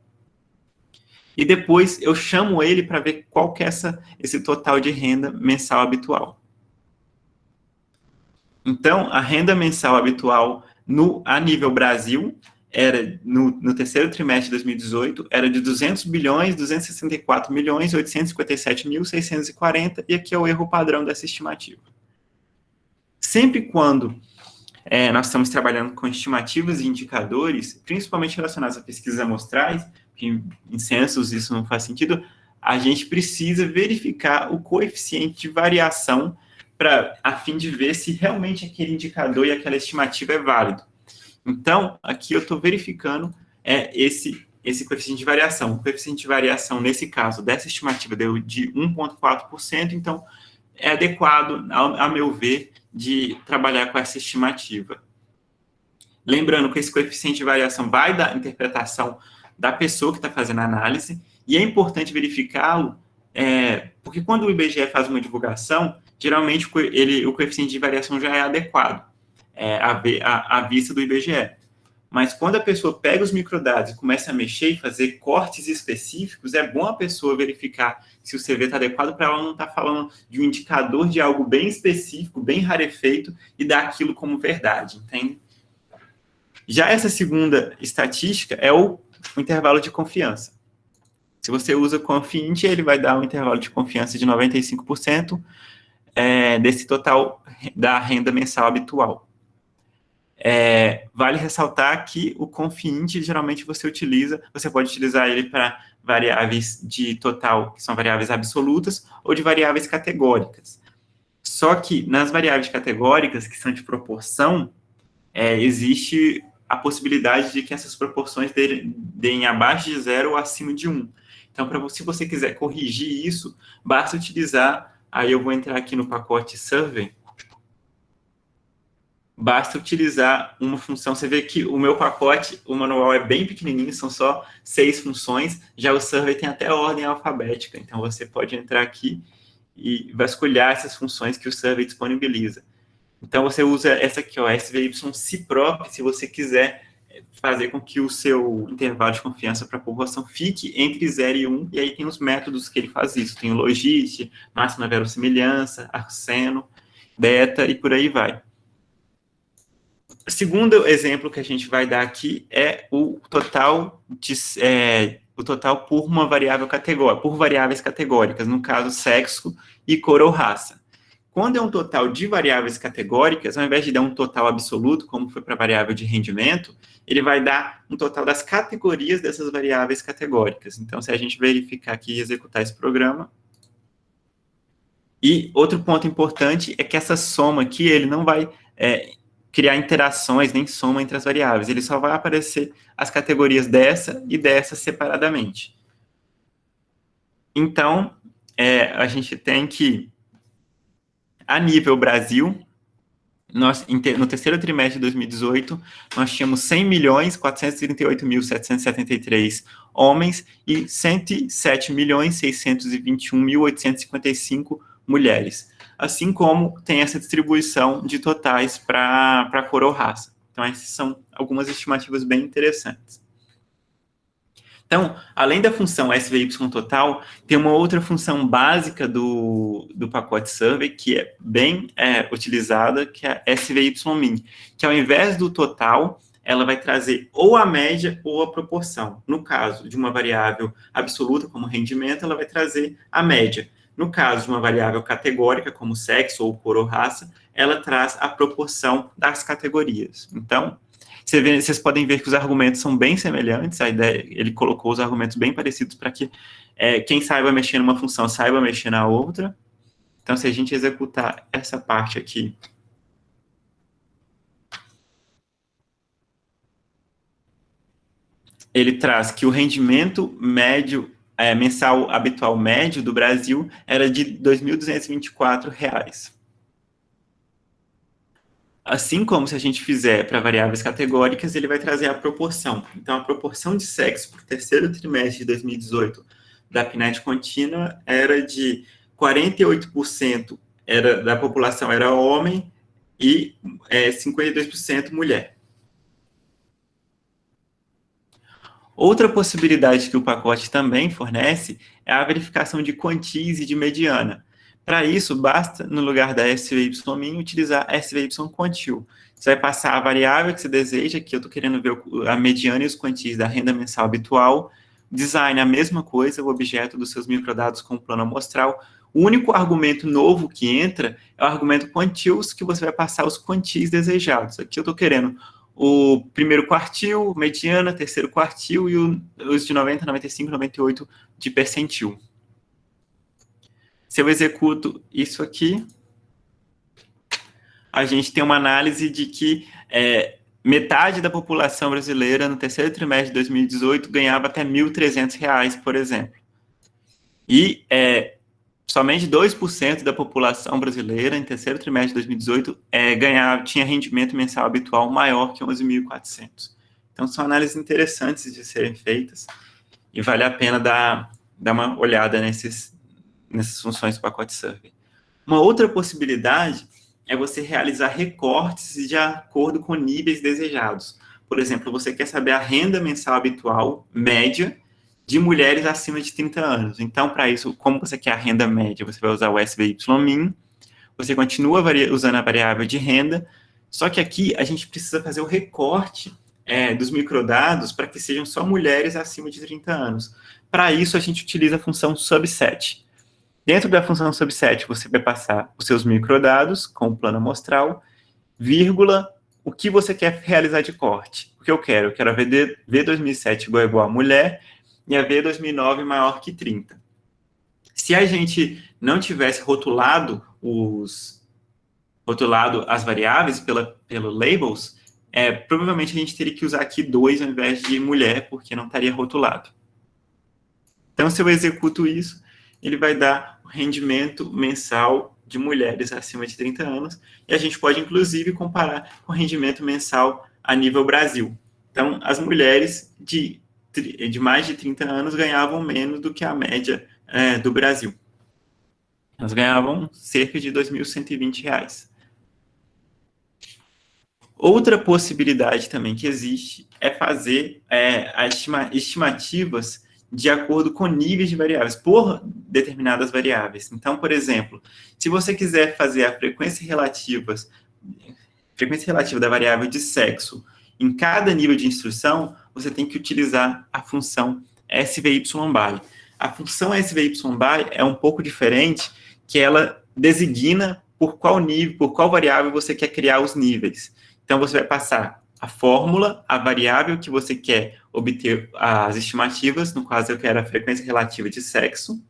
e depois eu chamo ele para ver qual que é esse total de renda mensal habitual. Então, a renda mensal habitual a nível Brasil, era no terceiro trimestre de 2018, era de 200.264.857.640, e aqui é o erro padrão dessa estimativa. Sempre quando nós estamos trabalhando com estimativas e indicadores, principalmente relacionados a pesquisas amostrais, que em censos isso não faz sentido, a gente precisa verificar o coeficiente de variação a fim de ver se realmente aquele indicador e aquela estimativa é válido. Então, aqui eu estou verificando esse coeficiente de variação. O coeficiente de variação, nesse caso, dessa estimativa deu de 1,4%, então é adequado, a meu ver, de trabalhar com essa estimativa. Lembrando que esse coeficiente de variação vai da interpretação da pessoa que está fazendo a análise, e é importante verificá-lo, porque quando o IBGE faz uma divulgação, geralmente o coeficiente de variação já é adequado à vista do IBGE. Mas quando a pessoa pega os microdados e começa a mexer e fazer cortes específicos, é bom a pessoa verificar se o CV está adequado para ela não estar falando de um indicador de algo bem específico, bem rarefeito, e dar aquilo como verdade, entende? Já essa segunda estatística é o intervalo de confiança. Se você usa Confint, ele vai dar um intervalo de confiança de 95% desse total da renda mensal habitual. Vale ressaltar que o Confint, geralmente você pode utilizar ele para variáveis de total, que são variáveis absolutas, ou de variáveis categóricas. Só que nas variáveis categóricas, que são de proporção, existe a possibilidade de que essas proporções deem abaixo de 0 ou acima de 1. Então, se você quiser corrigir isso, basta utilizar, aí eu vou entrar aqui no pacote Survey, basta utilizar uma função. Você vê que o meu pacote, o manual é bem pequenininho, são só 6 funções, já o Survey tem até ordem alfabética, então você pode entrar aqui e vasculhar essas funções que o Survey disponibiliza. Então, você usa essa aqui, SVY-CIPROP, se você quiser fazer com que o seu intervalo de confiança para a população fique entre 0 e 1, e aí tem os métodos que ele faz isso. Tem o logist, máxima verossimilhança, arseno, beta, e por aí vai. O segundo exemplo que a gente vai dar aqui é o total o total por uma variável categórica, por variáveis categóricas, no caso, sexo e cor ou raça. Quando é um total de variáveis categóricas, ao invés de dar um total absoluto, como foi para a variável de rendimento, ele vai dar um total das categorias dessas variáveis categóricas. Então, se a gente verificar aqui e executar esse programa... E outro ponto importante é que essa soma aqui, ele não vai criar interações, nem soma entre as variáveis. Ele só vai aparecer as categorias dessa e dessa separadamente. Então, a gente tem que... A nível Brasil, no terceiro trimestre de 2018, nós tínhamos 100.438.773 homens e 107.621.855 mulheres. Assim como tem essa distribuição de totais para cor ou raça. Então, essas são algumas estimativas bem interessantes. Então, além da função SVY total, tem uma outra função básica do pacote Survey, que é bem utilizada, que é a SVY-min, que ao invés do total, ela vai trazer ou a média ou a proporção. No caso de uma variável absoluta, como rendimento, ela vai trazer a média. No caso de uma variável categórica, como sexo ou cor ou raça, ela traz a proporção das categorias. Então, vocês podem ver que os argumentos são bem semelhantes, a ideia, ele colocou os argumentos bem parecidos para que quem saiba mexer numa função saiba mexer na outra. Então, se a gente executar essa parte aqui, ele traz que o rendimento médio, mensal habitual médio do Brasil era de R$ 2.224. Assim como se a gente fizer para variáveis categóricas, ele vai trazer a proporção. Então, a proporção de sexo para o terceiro trimestre de 2018 da PNAD contínua era de 48% da população era homem e 52% mulher. Outra possibilidade que o pacote também fornece é a verificação de quantis e de mediana. Para isso, basta, no lugar da SVY-min, utilizar SVY-quantil. Você vai passar a variável que você deseja, que eu estou querendo ver a mediana e os quantis da renda mensal habitual. Design, a mesma coisa, o objeto dos seus microdados com o plano amostral. O único argumento novo que entra é o argumento quantils, que você vai passar os quantis desejados. Aqui eu estou querendo o primeiro quartil, mediana, terceiro quartil e os de 90, 95, 98 de percentil. Se eu executo isso aqui, a gente tem uma análise de que metade da população brasileira no terceiro trimestre de 2018 ganhava até R$ 1.300, por exemplo. E somente 2% da população brasileira, em terceiro trimestre de 2018, tinha rendimento mensal habitual maior que 11.400. Então, são análises interessantes de serem feitas e vale a pena dar uma olhada nessas funções do pacote Survey. Uma outra possibilidade é você realizar recortes de acordo com níveis desejados. Por exemplo, você quer saber a renda mensal habitual média de mulheres acima de 30 anos. Então, para isso, como você quer a renda média, você vai usar o SVY-min, você continua usando a variável de renda, só que aqui a gente precisa fazer o recorte dos microdados para que sejam só mulheres acima de 30 anos. Para isso, a gente utiliza a função subset. Dentro da função subset, você vai passar os seus microdados com o plano amostral, vírgula, o que você quer realizar de corte. O que eu quero? Eu quero a V2007 igual a mulher e a V2009 maior que 30. Se a gente não tivesse rotulado as variáveis pelo labels, provavelmente a gente teria que usar aqui 2 ao invés de mulher, porque não estaria rotulado. Então, se eu executo isso, ele vai dar o rendimento mensal de mulheres acima de 30 anos, e a gente pode, inclusive, comparar com o rendimento mensal a nível Brasil. Então, as mulheres de mais de 30 anos ganhavam menos do que a média do Brasil. Elas ganhavam cerca de R$ 2.120. Outra possibilidade também que existe é fazer estimativas de acordo com níveis de variáveis, por determinadas variáveis. Então, por exemplo, se você quiser fazer a frequência relativa da variável de sexo em cada nível de instrução, você tem que utilizar a função SVY_by. A função SVY_by é um pouco diferente, que ela designa por qual nível, por qual variável você quer criar os níveis. Então, você vai passar a fórmula, a variável que você quer obter as estimativas, no caso eu quero a frequência relativa de sexo,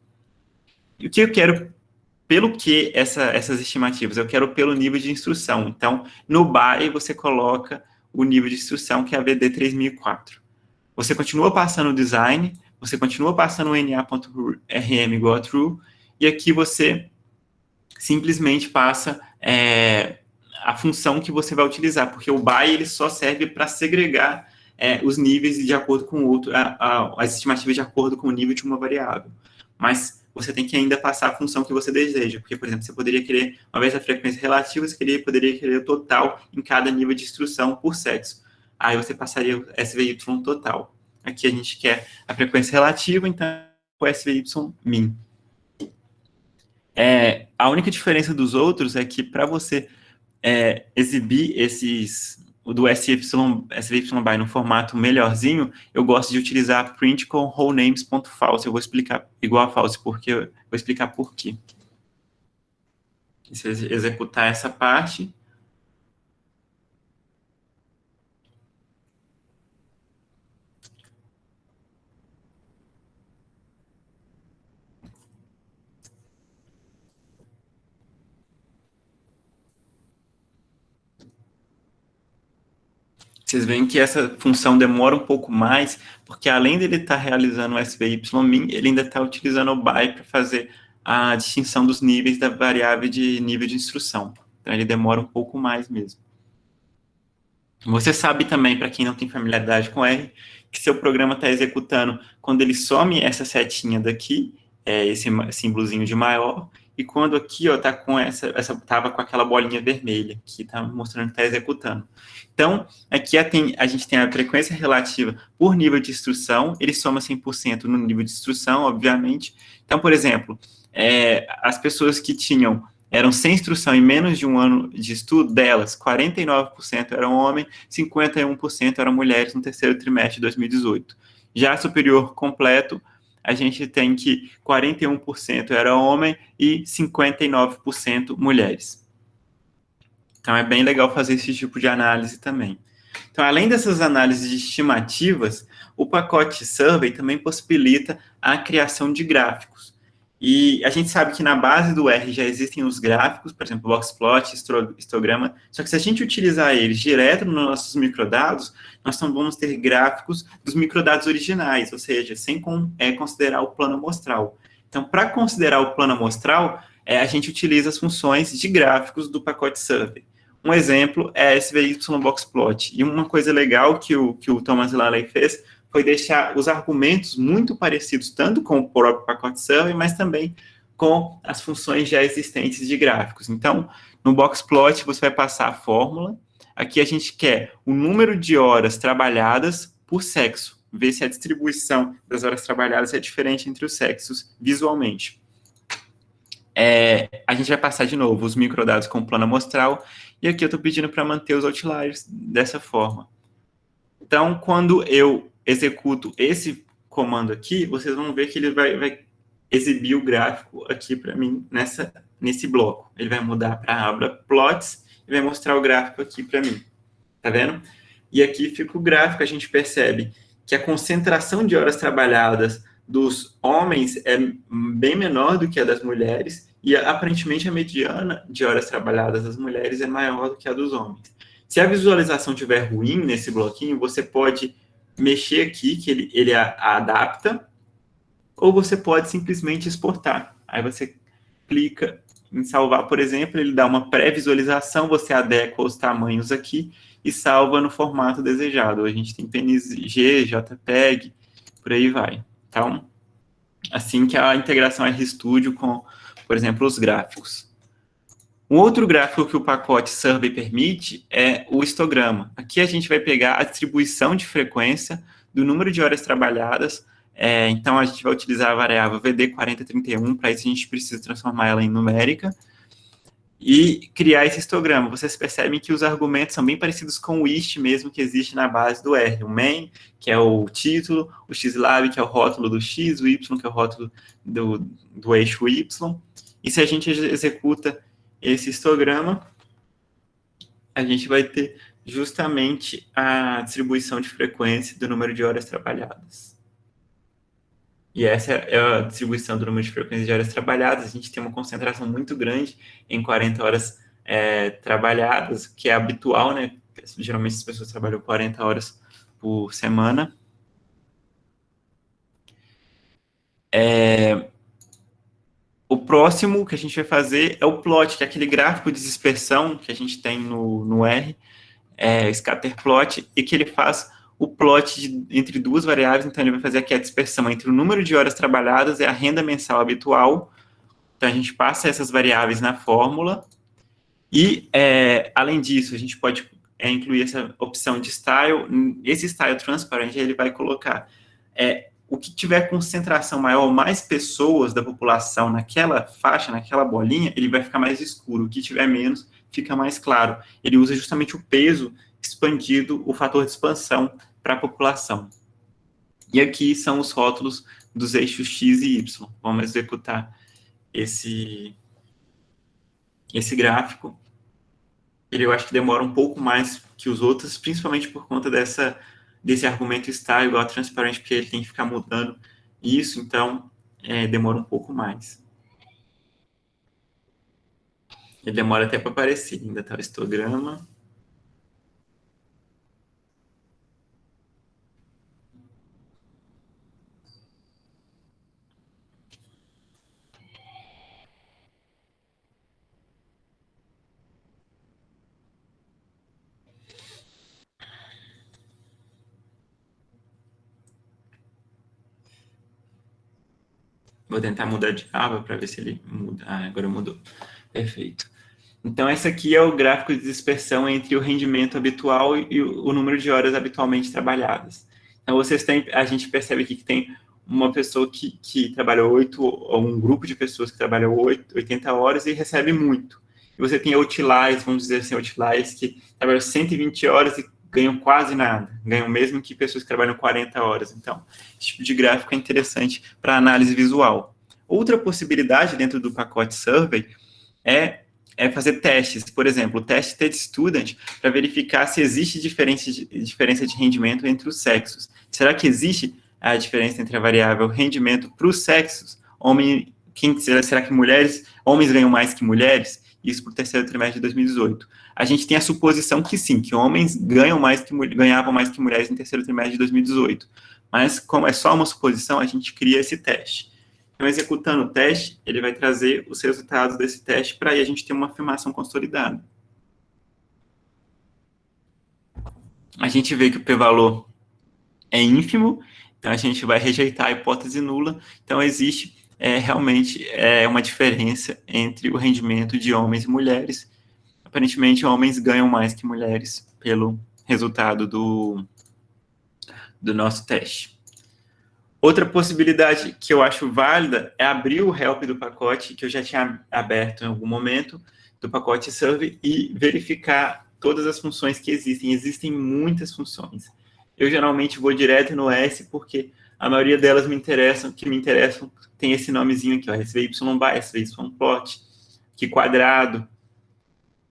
e o que eu quero, pelo que essas estimativas? Eu quero pelo nível de instrução. Então, no by você coloca o nível de instrução, que é a VD 3004. Você continua passando o design, você continua passando o NA.rm igual a true, e aqui você simplesmente passa a função que você vai utilizar, porque o by ele só serve para segregar os níveis de acordo com o outro, as estimativas de acordo com o nível de uma variável. Mas você tem que ainda passar a função que você deseja, porque, por exemplo, você poderia querer, uma vez a frequência relativa, você poderia querer o total em cada nível de instrução por sexo. Aí você passaria o SVY total. Aqui a gente quer a frequência relativa, então o SVY_min. A única diferença dos outros é que para você exibir do SVY_by no formato melhorzinho, eu gosto de utilizar print com wholenames.false. Eu vou explicar igual a false, porque eu vou explicar por quê. Se eu executar essa parte, vocês veem que essa função demora um pouco mais, porque além dele estar realizando o SVY_min, ele ainda está utilizando o by para fazer a distinção dos níveis da variável de nível de instrução. Então, ele demora um pouco mais mesmo. Você sabe também, para quem não tem familiaridade com R, que seu programa está executando quando ele some essa setinha daqui, esse símbolozinho de maior, e quando aqui está com estava com aquela bolinha vermelha, que está mostrando que está executando. Então, aqui a gente tem a frequência relativa por nível de instrução, ele soma 100% no nível de instrução, obviamente. Então, por exemplo, as pessoas que eram sem instrução e menos de um ano de estudo, delas, 49% eram homens, 51% eram mulheres no terceiro trimestre de 2018. Já superior completo, a gente tem que 41% era homem e 59% mulheres. Então, é bem legal fazer esse tipo de análise também. Então, além dessas análises de estimativas, o pacote Survey também possibilita a criação de gráficos. E a gente sabe que na base do R já existem os gráficos, por exemplo, boxplot, histograma, só que se a gente utilizar eles direto nos nossos microdados, nós vamos ter gráficos dos microdados originais, ou seja, sem considerar o plano amostral. Então, para considerar o plano amostral, a gente utiliza as funções de gráficos do pacote Survey. Um exemplo é a SVY_boxplot. E uma coisa legal que o Thomas Lally fez foi deixar os argumentos muito parecidos, tanto com o próprio pacote Survey, mas também com as funções já existentes de gráficos. Então, no boxplot, você vai passar a fórmula. Aqui a gente quer o número de horas trabalhadas por sexo, ver se a distribuição das horas trabalhadas é diferente entre os sexos visualmente. A gente vai passar de novo os microdados com o plano amostral, e aqui eu estou pedindo para manter os outliers dessa forma. Então, quando eu executo esse comando aqui, vocês vão ver que ele vai exibir o gráfico aqui para mim nesse bloco. Ele vai mudar para a aba plots e vai mostrar o gráfico aqui para mim. Tá vendo? E aqui fica o gráfico, a gente percebe que a concentração de horas trabalhadas dos homens é bem menor do que a das mulheres, e aparentemente a mediana de horas trabalhadas das mulheres é maior do que a dos homens. Se a visualização estiver ruim nesse bloquinho, você pode mexer aqui, que ele adapta, ou você pode simplesmente exportar. Aí você clica em salvar, por exemplo, ele dá uma pré-visualização, você adequa os tamanhos aqui e salva no formato desejado. A gente tem PNG, JPEG, por aí vai. Então, assim que a integração RStudio com, por exemplo, os gráficos. Um outro gráfico que o pacote Survey permite é o histograma. Aqui a gente vai pegar a distribuição de frequência do número de horas trabalhadas. Então, a gente vai utilizar a variável VD4031, para isso a gente precisa transformar ela em numérica. e criar esse histograma. Vocês percebem que os argumentos são bem parecidos com o IST mesmo que existe na base do R. O main, que é o título, o xlab, que é o rótulo do X, o Y, que é o rótulo do eixo Y. E se a gente executa esse histograma, a gente vai ter justamente a distribuição de frequência do número de horas trabalhadas. E essa é a distribuição do número de frequências de horas trabalhadas. A gente tem uma concentração muito grande em 40 horas trabalhadas, que é habitual, né? Geralmente as pessoas trabalham 40 horas por semana. O próximo que a gente vai fazer é o plot, que é aquele gráfico de dispersão que a gente tem no R, scatterplot, e que ele faz o plot entre duas variáveis. Então ele vai fazer aqui a dispersão entre o número de horas trabalhadas e a renda mensal habitual. Então a gente passa essas variáveis na fórmula, e além disso a gente pode incluir essa opção de style. Esse style transparent ele vai colocar o que tiver concentração maior, mais pessoas da população naquela faixa, naquela bolinha, ele vai ficar mais escuro. O que tiver menos, fica mais claro. Ele usa justamente o peso expandido, o fator de expansão para a população. E aqui são os rótulos dos eixos X e Y. Vamos executar esse gráfico. Eu acho que demora um pouco mais que os outros, principalmente por conta desse argumento style igual a transparente, porque ele tem que ficar mudando isso, então demora um pouco mais. Ele demora até para aparecer, ainda está o histograma. Vou tentar mudar de aba para ver se ele muda. Ah, agora mudou. Perfeito. Então, esse aqui é o gráfico de dispersão entre o rendimento habitual e o número de horas habitualmente trabalhadas. Então, a gente percebe aqui que tem uma pessoa que trabalha 8, ou um grupo de pessoas que trabalham 80 horas e recebe muito. E você tem outliers, vamos dizer assim, outliers que trabalham 120 horas e ganham quase nada. Ganham mesmo que pessoas que trabalham 40 horas. Então, esse tipo de gráfico é interessante para análise visual. Outra possibilidade dentro do pacote Survey é fazer testes. Por exemplo, o teste TestStudent, para verificar se existe diferença de rendimento entre os sexos. Será que existe a diferença entre a variável rendimento para os sexos? Será que homens ganham mais que mulheres? Isso para o terceiro trimestre de 2018. A gente tem a suposição que sim, que homens ganhavam mais que mulheres no terceiro trimestre de 2018. Mas, como é só uma suposição, a gente cria esse teste. Então, executando o teste, ele vai trazer os resultados desse teste para aí a gente ter uma afirmação consolidada. A gente vê que o p-valor é ínfimo, então a gente vai rejeitar a hipótese nula. Então, existe realmente uma diferença entre o rendimento de homens e mulheres. Aparentemente, homens ganham mais que mulheres pelo resultado do nosso teste. Outra possibilidade que eu acho válida é abrir o help do pacote, que eu já tinha aberto em algum momento, do pacote Survey, e verificar todas as funções que existem. Existem muitas funções. Eu geralmente vou direto no S, porque a maioria delas que me interessam tem esse nomezinho aqui, ó, SVY-bar, SVY-plot, que quadrado.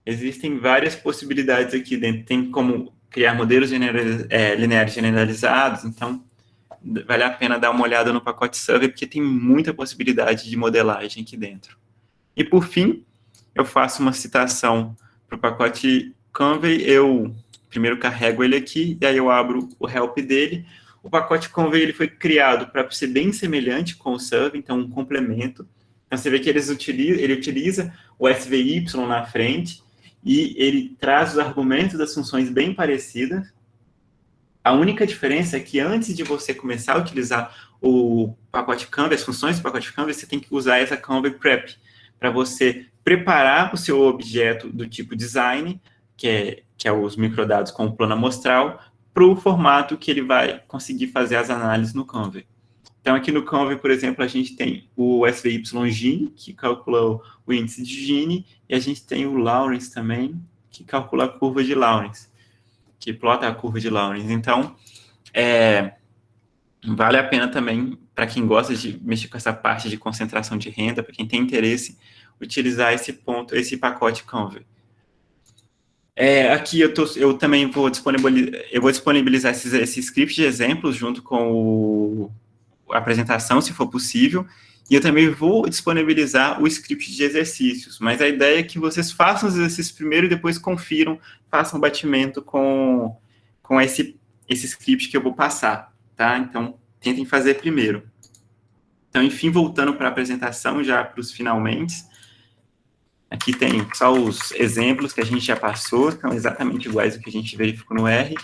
Existem várias possibilidades aqui dentro. Tem como criar modelos lineares generalizados, então vale a pena dar uma olhada no pacote Survey, porque tem muita possibilidade de modelagem aqui dentro. E, por fim, eu faço uma citação para o pacote Convey. Eu primeiro carrego ele aqui, e aí eu abro o help dele. O pacote Convey ele foi criado para ser bem semelhante com o Survey, então um complemento. Então, você vê que ele utiliza o SVY na frente, e ele traz os argumentos das funções bem parecidas. A única diferença é que antes de você começar a utilizar o pacote Convey, as funções do pacote Convey, você tem que usar essa Convey Prep para você preparar o seu objeto do tipo design, que é os microdados com o plano amostral, para o formato que ele vai conseguir fazer as análises no Convey. Então, aqui no Conve, por exemplo, a gente tem o SVY-Gini, que calcula o índice de Gini, e a gente tem o Lawrence também, que calcula a curva de Lawrence, que plota a curva de Lawrence. Então, vale a pena também, para quem gosta de mexer com essa parte de concentração de renda, para quem tem interesse, utilizar esse pacote Conve. Aqui eu também vou disponibilizar esse script de exemplos junto com a apresentação, se for possível, e eu também vou disponibilizar o script de exercícios, mas a ideia é que vocês façam os exercícios primeiro e depois confiram, façam batimento com esse script que eu vou passar, tá? Então, tentem fazer primeiro. Então, enfim, voltando para a apresentação, já para os finalmente, aqui tem só os exemplos que a gente já passou, são exatamente iguais ao que a gente verificou no R,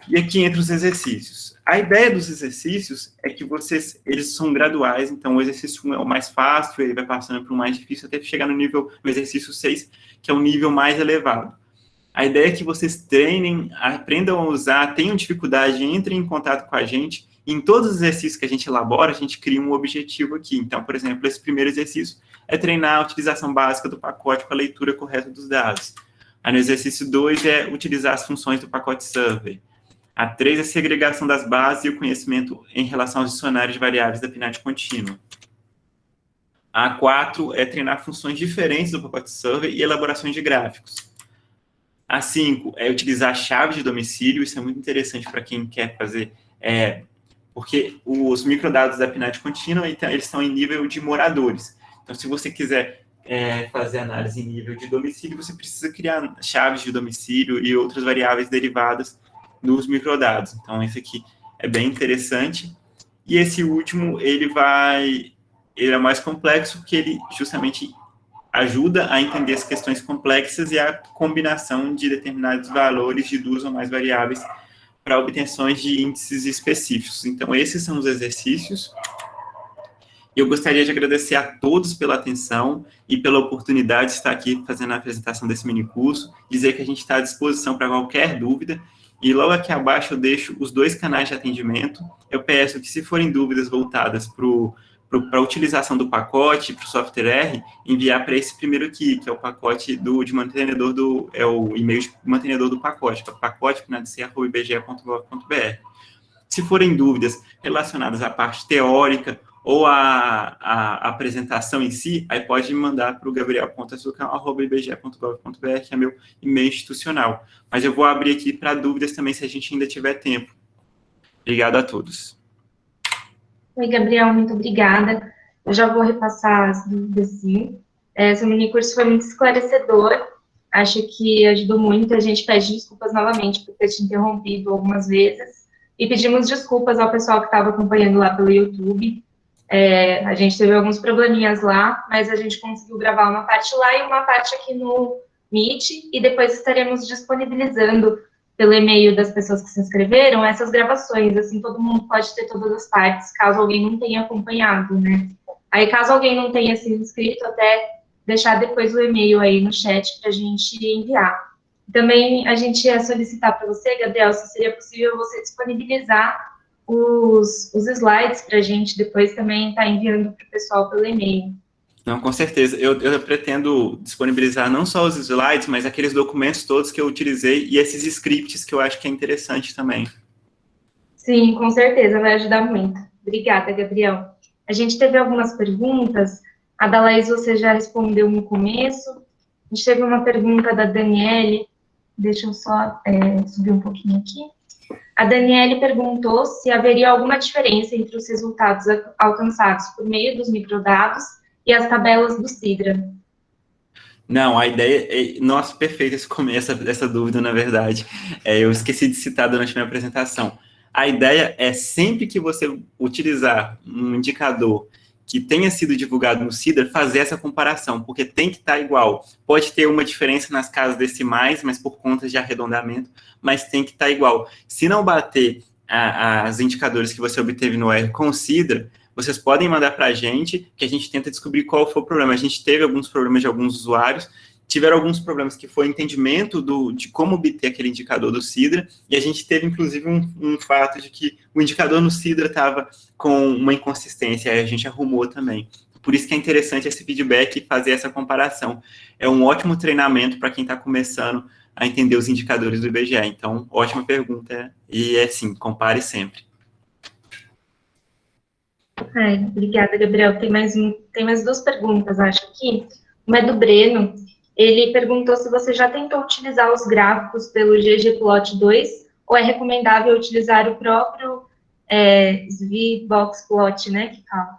e aqui entre os exercícios. A ideia dos exercícios é que eles são graduais, então o exercício 1 é o mais fácil, ele vai passando para o mais difícil, até chegar no exercício 6, que é o nível mais elevado. A ideia é que vocês treinem, aprendam a usar, tenham dificuldade, entrem em contato com a gente. Em todos os exercícios que a gente elabora, a gente cria um objetivo aqui. Então, por exemplo, esse primeiro exercício é treinar a utilização básica do pacote com a leitura correta dos dados. Aí no exercício 2 é utilizar as funções do pacote Survey. A 3 é a segregação das bases e o conhecimento em relação aos dicionários de variáveis da PNAD contínua. A 4 é treinar funções diferentes do pacote Survey e elaborações de gráficos. A 5 é utilizar chaves de domicílio, isso é muito interessante para quem quer fazer, porque os microdados da PNAD contínua, então, eles estão em nível de moradores. Então, se você quiser fazer análise em nível de domicílio, você precisa criar chaves de domicílio e outras variáveis derivadas nos microdados. Então, esse aqui é bem interessante. E esse último, ele é mais complexo, porque ele justamente ajuda a entender as questões complexas e a combinação de determinados valores de duas ou mais variáveis para obtenções de índices específicos. Então, esses são os exercícios. Eu gostaria de agradecer a todos pela atenção e pela oportunidade de estar aqui fazendo a apresentação desse minicurso, dizer que a gente está à disposição para qualquer dúvida. E logo aqui abaixo eu deixo os 2 canais de atendimento. Eu peço que, se forem dúvidas voltadas para a utilização do pacote, para o software R, enviar para esse primeiro aqui, que é o pacote de mantenedor o e-mail de mantenedor do pacote, que é o pacote.ibge.gov.br. Se forem dúvidas relacionadas à parte teórica ou à apresentação em si, aí pode me mandar para o gabriel.açucar@ibge.gov.br, que é meu e-mail institucional. Mas eu vou abrir aqui para dúvidas também, se a gente ainda tiver tempo. Obrigado a todos. Oi, Gabriel, muito obrigada. Eu já vou repassar as dúvidas, sim. Seu minicurso foi muito esclarecedor, acho que ajudou muito. A gente pede desculpas novamente por ter te interrompido algumas vezes, e pedimos desculpas ao pessoal que estava acompanhando lá pelo YouTube. A gente teve alguns probleminhas lá, mas a gente conseguiu gravar uma parte lá e uma parte aqui no Meet, e depois estaremos disponibilizando pelo e-mail das pessoas que se inscreveram essas gravações, assim, todo mundo pode ter todas as partes, caso alguém não tenha acompanhado, né? Aí, caso alguém não tenha se inscrito, até deixar depois o e-mail aí no chat para a gente enviar. Também a gente ia solicitar para você, Gabriel, se seria possível você disponibilizar os slides para a gente depois também estar enviando para o pessoal pelo e-mail. Não, com certeza. Eu pretendo disponibilizar não só os slides, mas aqueles documentos todos que eu utilizei e esses scripts que eu acho que é interessante também. Sim, com certeza, vai ajudar muito. Obrigada, Gabriel. A gente teve algumas perguntas. A da Laís você já respondeu no começo. A gente teve uma pergunta da Daniele. Deixa eu só subir um pouquinho aqui. A Daniele perguntou se haveria alguma diferença entre os resultados alcançados por meio dos microdados e as tabelas do Sidra. Não, a ideia... Nossa, perfeito essa dúvida, na verdade. Eu esqueci de citar durante a minha apresentação. A ideia é, sempre que você utilizar um indicador que tenha sido divulgado no Sidra, fazer essa comparação, porque tem que estar igual. Pode ter uma diferença nas casas decimais, mas por conta de arredondamento, mas tem que estar igual. Se não bater os indicadores que você obteve no R com o Sidra, vocês podem mandar para a gente, que a gente tenta descobrir qual foi o problema. A gente teve alguns problemas de alguns usuários, tiveram alguns problemas, que foi o entendimento de como obter aquele indicador do Sidra, e a gente teve, inclusive, um fato de que o indicador no Sidra estava com uma inconsistência, aí a gente arrumou também. Por isso que é interessante esse feedback e fazer essa comparação. É um ótimo treinamento para quem está começando a entender os indicadores do IBGE. Então, ótima pergunta. E sim, compare sempre. Obrigada, Gabriel. Tem mais duas perguntas, acho, aqui. Uma é do Breno. Ele perguntou se você já tentou utilizar os gráficos pelo ggplot 2 ou é recomendável utilizar o próprio SVBoxplot, né, que fala.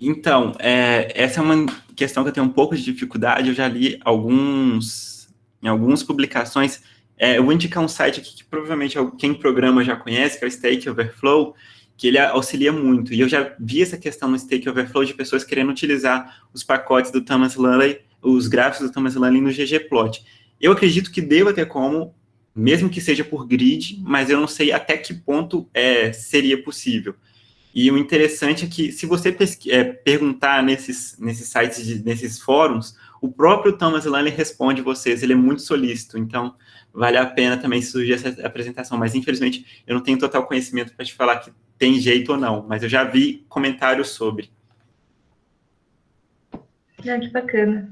Então, essa é uma questão que eu tenho um pouco de dificuldade. Eu já li em algumas publicações. Eu vou indicar um site aqui que provavelmente quem programa já conhece, que é o Stack Overflow, que ele auxilia muito. E eu já vi essa questão no Stack Overflow de pessoas querendo utilizar os pacotes do Thomas Lanley, os gráficos do Thomas Lanley no ggplot. Eu acredito que deva ter como, mesmo que seja por grid, mas eu não sei até que ponto seria possível. E o interessante é que, se você perguntar nesses sites, nesses fóruns, o próprio Thomas Lanley responde vocês, ele é muito solícito, então vale a pena também surgir essa apresentação, mas infelizmente eu não tenho total conhecimento para te falar que tem jeito ou não, mas eu já vi comentários sobre. Que bacana.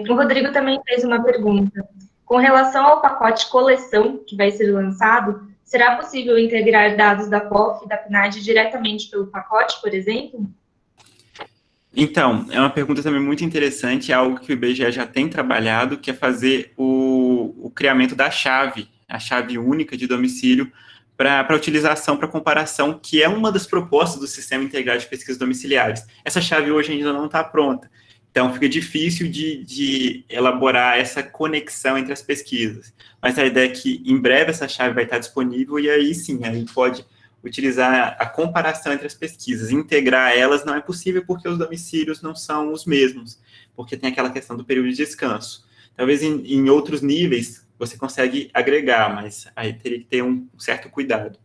O Rodrigo também fez uma pergunta. Com relação ao pacote coleção que vai ser lançado, será possível integrar dados da POF e da PNAD diretamente pelo pacote, por exemplo? Então, é uma pergunta também muito interessante, é algo que o IBGE já tem trabalhado, que é fazer o criamento da chave, a chave única de domicílio, para utilização, para comparação, que é uma das propostas do Sistema Integrado de Pesquisas Domiciliares. Essa chave hoje ainda não está pronta, então fica difícil de elaborar essa conexão entre as pesquisas. Mas a ideia é que em breve essa chave vai estar disponível e aí sim, aí pode utilizar a comparação entre as pesquisas. Integrar elas não é possível porque os domicílios não são os mesmos, porque tem aquela questão do período de descanso. Talvez em outros níveis você consegue agregar, mas aí teria que ter um certo cuidado.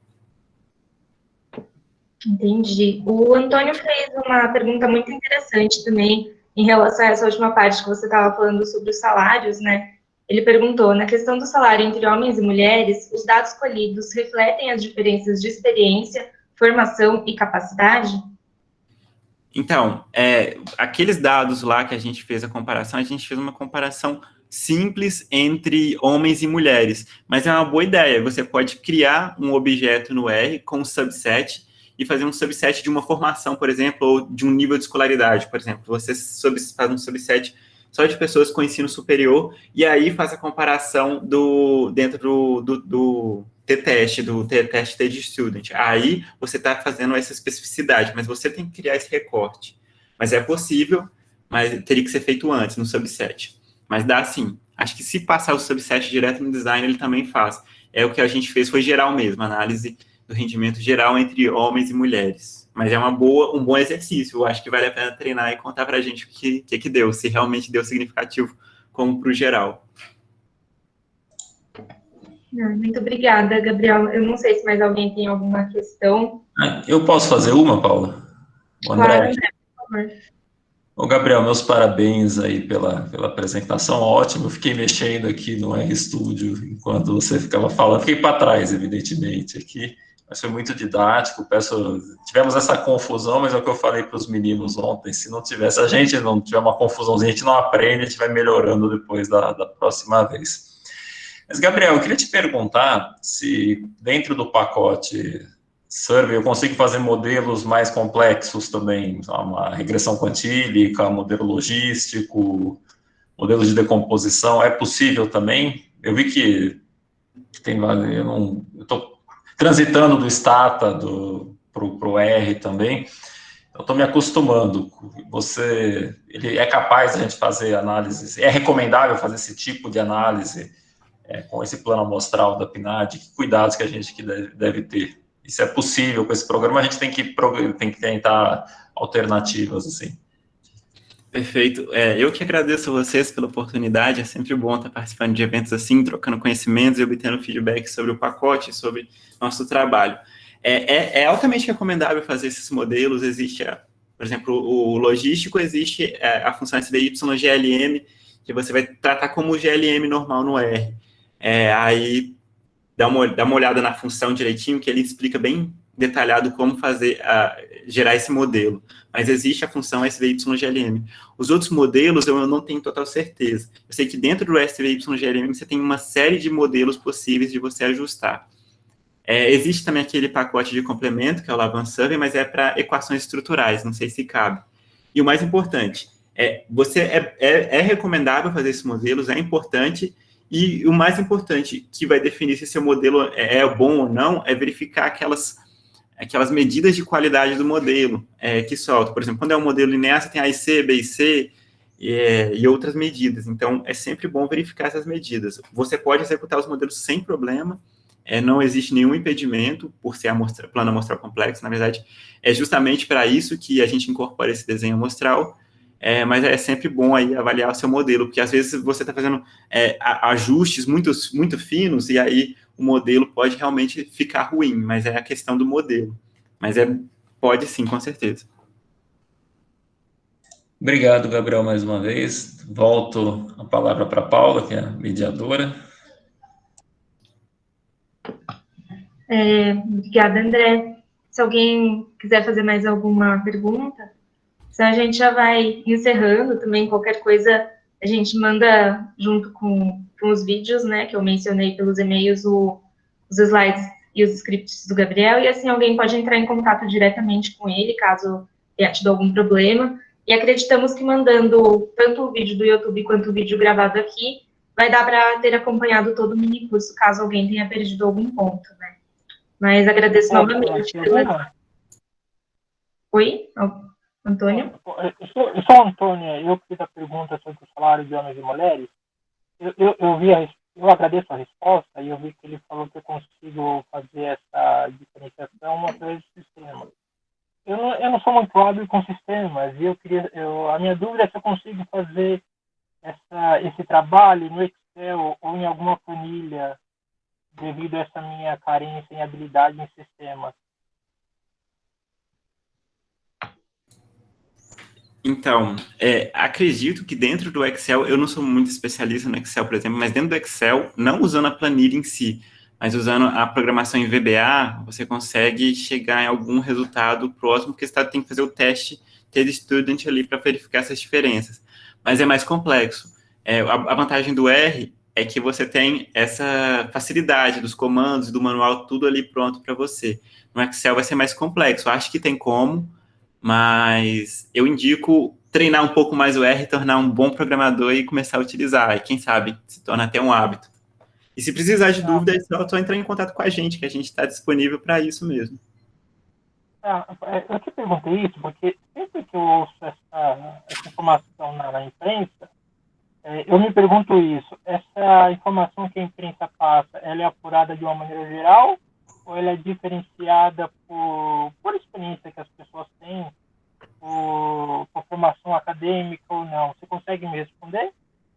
Entendi. O Antônio fez uma pergunta muito interessante também em relação a essa última parte que você estava falando sobre os salários, né? Ele perguntou, na questão do salário entre homens e mulheres, os dados colhidos refletem as diferenças de experiência, formação e capacidade? Então, aqueles dados lá que a gente fez a gente fez uma comparação simples entre homens e mulheres, mas é uma boa ideia, você pode criar um objeto no R com um subset e fazer um subset de uma formação, por exemplo, ou de um nível de escolaridade, por exemplo, você faz um subset só de pessoas com ensino superior, e aí faz a comparação dentro do T-Teste, do T-Teste TED Student. Aí você está fazendo essa especificidade, mas você tem que criar esse recorte. Mas é possível, mas teria que ser feito antes, no subset. Mas dá sim. Acho que se passar o subset direto no design, ele também faz. O que a gente fez foi geral mesmo, análise do rendimento geral entre homens e mulheres. Mas é um bom exercício. Eu acho que vale a pena treinar e contar para a gente o que deu, se realmente deu significativo como para o geral. Muito obrigada, Gabriel. Eu não sei se mais alguém tem alguma questão. Eu posso fazer uma, Paula? O André. Claro, André, por favor. Ô, Gabriel, meus parabéns aí pela apresentação, ótimo. Eu fiquei mexendo aqui no RStudio enquanto você ficava falando. Fiquei para trás, evidentemente, aqui. Mas foi muito didático, tivemos essa confusão, mas é o que eu falei para os meninos ontem, se a gente não tiver uma confusãozinha, a gente não aprende, a gente vai melhorando depois da próxima vez. Mas, Gabriel, eu queria te perguntar se dentro do pacote Survey eu consigo fazer modelos mais complexos também, uma regressão quantílica, modelo logístico, modelo de decomposição, é possível também? Eu vi que eu estou transitando do Stata para o R também, eu estou me acostumando. Ele é capaz de a gente fazer análise, é recomendável fazer esse tipo de análise com esse plano amostral da PNAD? Que cuidados que a gente deve ter? Isso é possível com esse programa, a gente tem que tentar alternativas, assim. Perfeito. Eu que agradeço a vocês pela oportunidade, é sempre bom estar participando de eventos assim, trocando conhecimentos e obtendo feedback sobre o pacote, sobre nosso trabalho. É altamente recomendável fazer esses modelos, existe, por exemplo, o logístico, existe a função SDYGLM, que você vai tratar como GLM normal no R. Aí dá uma olhada na função direitinho, que ele explica bem detalhado como gerar esse modelo. Mas existe a função SVYGLM. Os outros modelos eu não tenho total certeza. Eu sei que dentro do SVYGLM você tem uma série de modelos possíveis de você ajustar. Existe também aquele pacote de complemento, que é o Laban Survey, mas é para equações estruturais, não sei se cabe. E o mais importante, é recomendável fazer esses modelos, é importante, e o mais importante que vai definir se seu modelo é bom ou não é verificar aquelas medidas de qualidade do modelo que solta. Por exemplo, quando é um modelo linear, você tem A e C, B e C, e outras medidas. Então, é sempre bom verificar essas medidas. Você pode executar os modelos sem problema, não existe nenhum impedimento por ser plano amostral complexo. Na verdade, é justamente para isso que a gente incorpora esse desenho amostral, mas é sempre bom aí avaliar o seu modelo, porque às vezes você está fazendo ajustes muito finos, e aí o modelo pode realmente ficar ruim, mas é a questão do modelo. Mas pode sim, com certeza. Obrigado, Gabriel, mais uma vez. Volto a palavra para a Paula, que é a mediadora. Obrigada, André. Se alguém quiser fazer mais alguma pergunta, senão a gente já vai encerrando também. Qualquer coisa a gente manda junto com os vídeos, né, que eu mencionei pelos e-mails, os slides e os scripts do Gabriel, e assim alguém pode entrar em contato diretamente com ele, caso tenha tido algum problema. E acreditamos que mandando tanto o vídeo do YouTube quanto o vídeo gravado aqui, vai dar para ter acompanhado todo o mini curso, caso alguém tenha perdido algum ponto, né? Mas agradeço novamente. Oi, Antônio? Eu sou Antônio, eu fiz a pergunta sobre o salário de homens e mulheres. Eu agradeço a resposta, e eu vi que ele falou que eu consigo fazer essa diferenciação através do sistema. Eu não sou muito hábil com sistemas, e a minha dúvida é se eu consigo fazer esse trabalho no Excel ou em alguma planilha, devido a essa minha carência em habilidade em sistemas. Então, acredito que dentro do Excel, eu não sou muito especialista no Excel, por exemplo, mas dentro do Excel, não usando a planilha em si, mas usando a programação em VBA, você consegue chegar em algum resultado próximo, porque você tem que fazer o teste TestStudent ali para verificar essas diferenças. Mas é mais complexo. A vantagem do R é que você tem essa facilidade dos comandos e do manual, tudo ali pronto para você. No Excel vai ser mais complexo. Eu acho que tem como, mas eu indico treinar um pouco mais o R, tornar um bom programador e começar a utilizar. E quem sabe se torna até um hábito. E se precisar de dúvida, é só entrar em contato com a gente, que a gente está disponível para isso mesmo. Eu te perguntei isso porque sempre que eu ouço essa informação na imprensa, eu me pergunto isso: essa informação que a imprensa passa, ela é apurada de uma maneira geral ou ela é diferenciada por experiência que as pessoas têm, por formação acadêmica ou não? Você consegue me responder?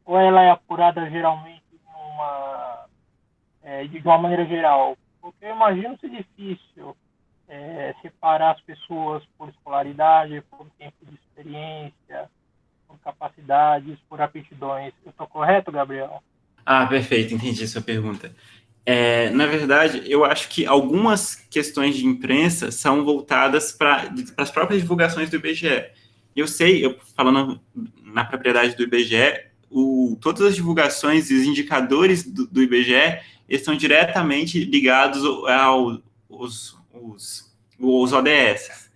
Ou ela é apurada geralmente de uma maneira geral? Porque eu imagino ser difícil separar as pessoas por escolaridade, por tempo de experiência, por capacidades, por aptidões. Eu estou correto, Gabriel? Perfeito, entendi a sua pergunta. Na verdade, eu acho que algumas questões de imprensa são voltadas para as próprias divulgações do IBGE. Eu sei, falando na propriedade do IBGE, todas as divulgações e os indicadores do IBGE estão diretamente ligados aos ODS.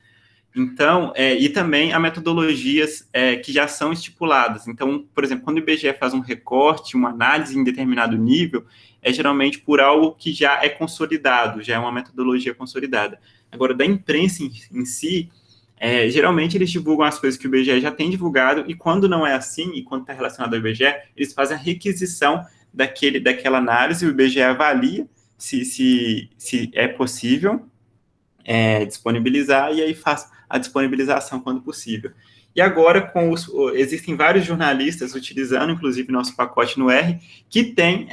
Então, e também a metodologias que já são estipuladas. Então, por exemplo, quando o IBGE faz um recorte, uma análise em determinado nível, é geralmente por algo que já é consolidado, já é uma metodologia consolidada. Agora, da imprensa em si, geralmente eles divulgam as coisas que o IBGE já tem divulgado, e quando não é assim, e quando está relacionado ao IBGE, eles fazem a requisição daquela análise, o IBGE avalia se é possível disponibilizar, e aí faz a disponibilização quando possível. E agora, existem vários jornalistas utilizando, inclusive, nosso pacote no R, que tem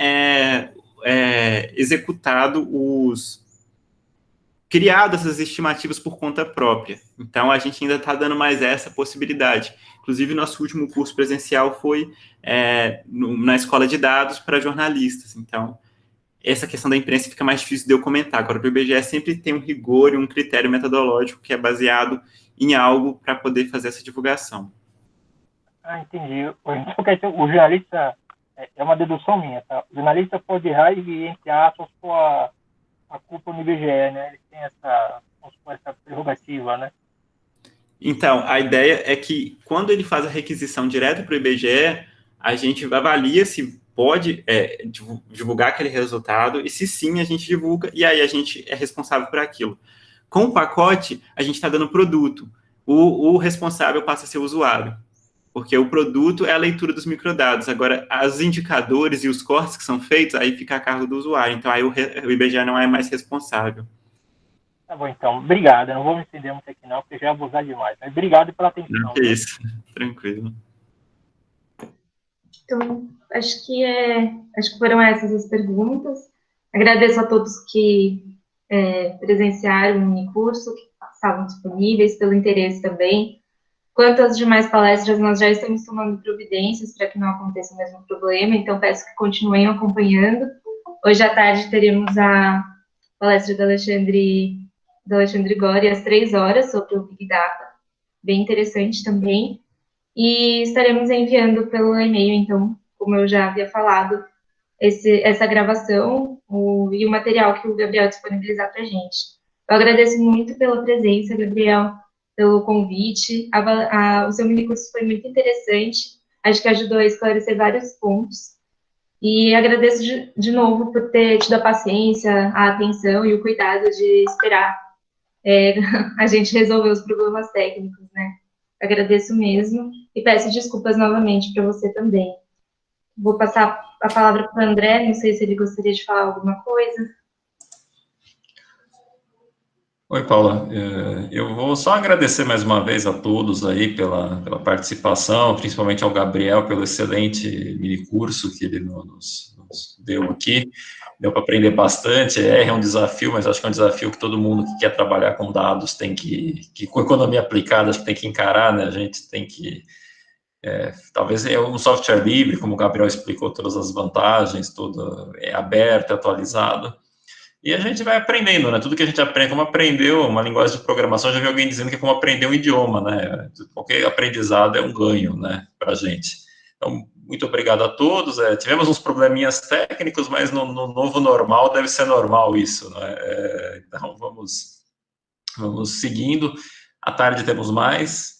executado criado essas estimativas por conta própria. Então, a gente ainda está dando mais essa possibilidade. Inclusive, nosso último curso presencial foi na escola de dados para jornalistas. Então, essa questão da imprensa fica mais difícil de eu comentar. Agora, o IBGE sempre tem um rigor e um critério metodológico que é baseado em algo para poder fazer essa divulgação. Entendi. Então, o jornalista, é uma dedução minha, tá? O jornalista pode errar e, entre aspas, pôr a culpa no IBGE, né? Ele tem essa prerrogativa, né? Então, a ideia é que, quando ele faz a requisição direto para o IBGE, a gente avalia se pode divulgar aquele resultado, e se sim, a gente divulga, e aí a gente é responsável por aquilo. Com o pacote, a gente está dando produto. O responsável passa a ser o usuário, porque o produto é a leitura dos microdados. Agora, os indicadores e os cortes que são feitos, aí fica a cargo do usuário. Então, aí o IBGE não é mais responsável. Tá bom, então. Obrigado. Eu não vou me estender muito aqui, não, porque já é abusar demais. Mas obrigado pela atenção. Não, que isso. Tranquilo. Então, acho que foram essas as perguntas. Agradeço a todos que presenciaram o minicurso, que estavam disponíveis, pelo interesse também. Quanto às demais palestras, nós já estamos tomando providências para que não aconteça o mesmo problema, então peço que continuem acompanhando. Hoje à tarde teremos a palestra do Alexandre Gori às 3h sobre o Big Data, bem interessante também. E estaremos enviando pelo e-mail, então, como eu já havia falado, essa gravação e o material que o Gabriel disponibilizar para a gente. Eu agradeço muito pela presença, Gabriel, pelo convite. O seu minicurso foi muito interessante, acho que ajudou a esclarecer vários pontos. E agradeço de novo por ter tido a paciência, a atenção e o cuidado de esperar a gente resolver os problemas técnicos, né? Agradeço mesmo e peço desculpas novamente para você também. Vou passar a palavra para o André, não sei se ele gostaria de falar alguma coisa. Oi, Paula. Eu vou só agradecer mais uma vez a todos aí pela participação, principalmente ao Gabriel pelo excelente minicurso que ele nos deu aqui. Deu para aprender bastante, é um desafio, mas acho que é um desafio que todo mundo que quer trabalhar com dados tem que com economia aplicada, acho que tem que encarar, né? A gente tem que talvez é um software livre, como o Gabriel explicou, todas as vantagens, tudo é aberto, é atualizado. E a gente vai aprendendo, né? Tudo que a gente aprende, como aprendeu uma linguagem de programação, já vi alguém dizendo que é como aprender um idioma, né? Qualquer aprendizado é um ganho, né, para a gente. Então, muito obrigado a todos. Tivemos uns probleminhas técnicos, mas no novo normal deve ser normal isso, né? Então, vamos seguindo. À tarde temos mais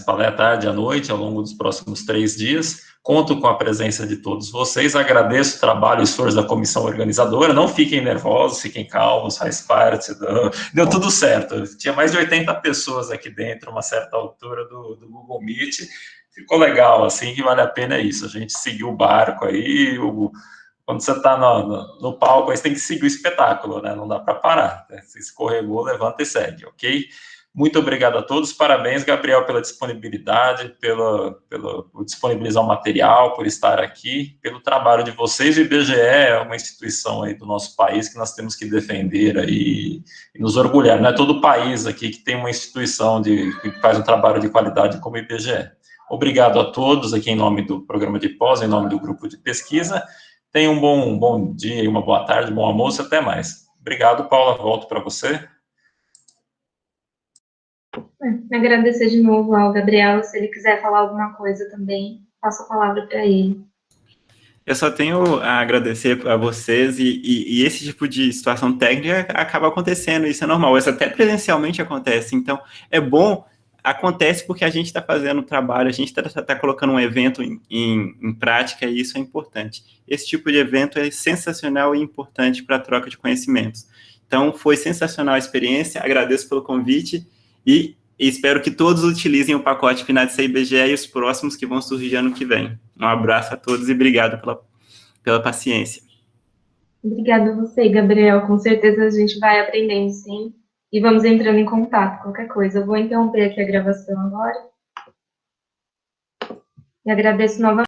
palestra à tarde, à noite, ao longo dos próximos 3 dias. Conto com a presença de todos vocês, agradeço o trabalho e esforço da comissão organizadora, não fiquem nervosos, fiquem calmos, faz parte, deu tudo certo, tinha mais de 80 pessoas aqui dentro, uma certa altura do Google Meet, ficou legal, assim, que vale a pena isso, a gente seguiu o barco aí, quando você está no palco, aí você tem que seguir o espetáculo, né, não dá para parar, né? Se escorregou, levanta e segue, ok? Muito obrigado a todos, parabéns, Gabriel, pela disponibilidade, por disponibilizar o material, por estar aqui, pelo trabalho de vocês. O IBGE é uma instituição aí do nosso país que nós temos que defender aí e nos orgulhar. Não é todo país aqui que tem uma instituição que faz um trabalho de qualidade como o IBGE. Obrigado a todos aqui em nome do programa de pós, em nome do grupo de pesquisa. Tenham um bom dia, uma boa tarde, bom almoço, até mais. Obrigado, Paula, volto para você. Agradecer de novo ao Gabriel, se ele quiser falar alguma coisa também, passo a palavra para ele. Eu só tenho a agradecer a vocês, e esse tipo de situação técnica acaba acontecendo, isso é normal, isso até presencialmente acontece, então é bom, acontece porque a gente está fazendo o trabalho, a gente está colocando um evento em prática, e isso é importante. Esse tipo de evento é sensacional e importante para a troca de conhecimentos. Então, foi sensacional a experiência, agradeço pelo convite, e espero que todos utilizem o pacote Finalice IBGE e os próximos que vão surgir ano que vem. Um abraço a todos e obrigado pela paciência. Obrigada a você, Gabriel. Com certeza a gente vai aprendendo, sim. E vamos entrando em contato, qualquer coisa. Eu vou interromper aqui a gravação agora. E agradeço novamente.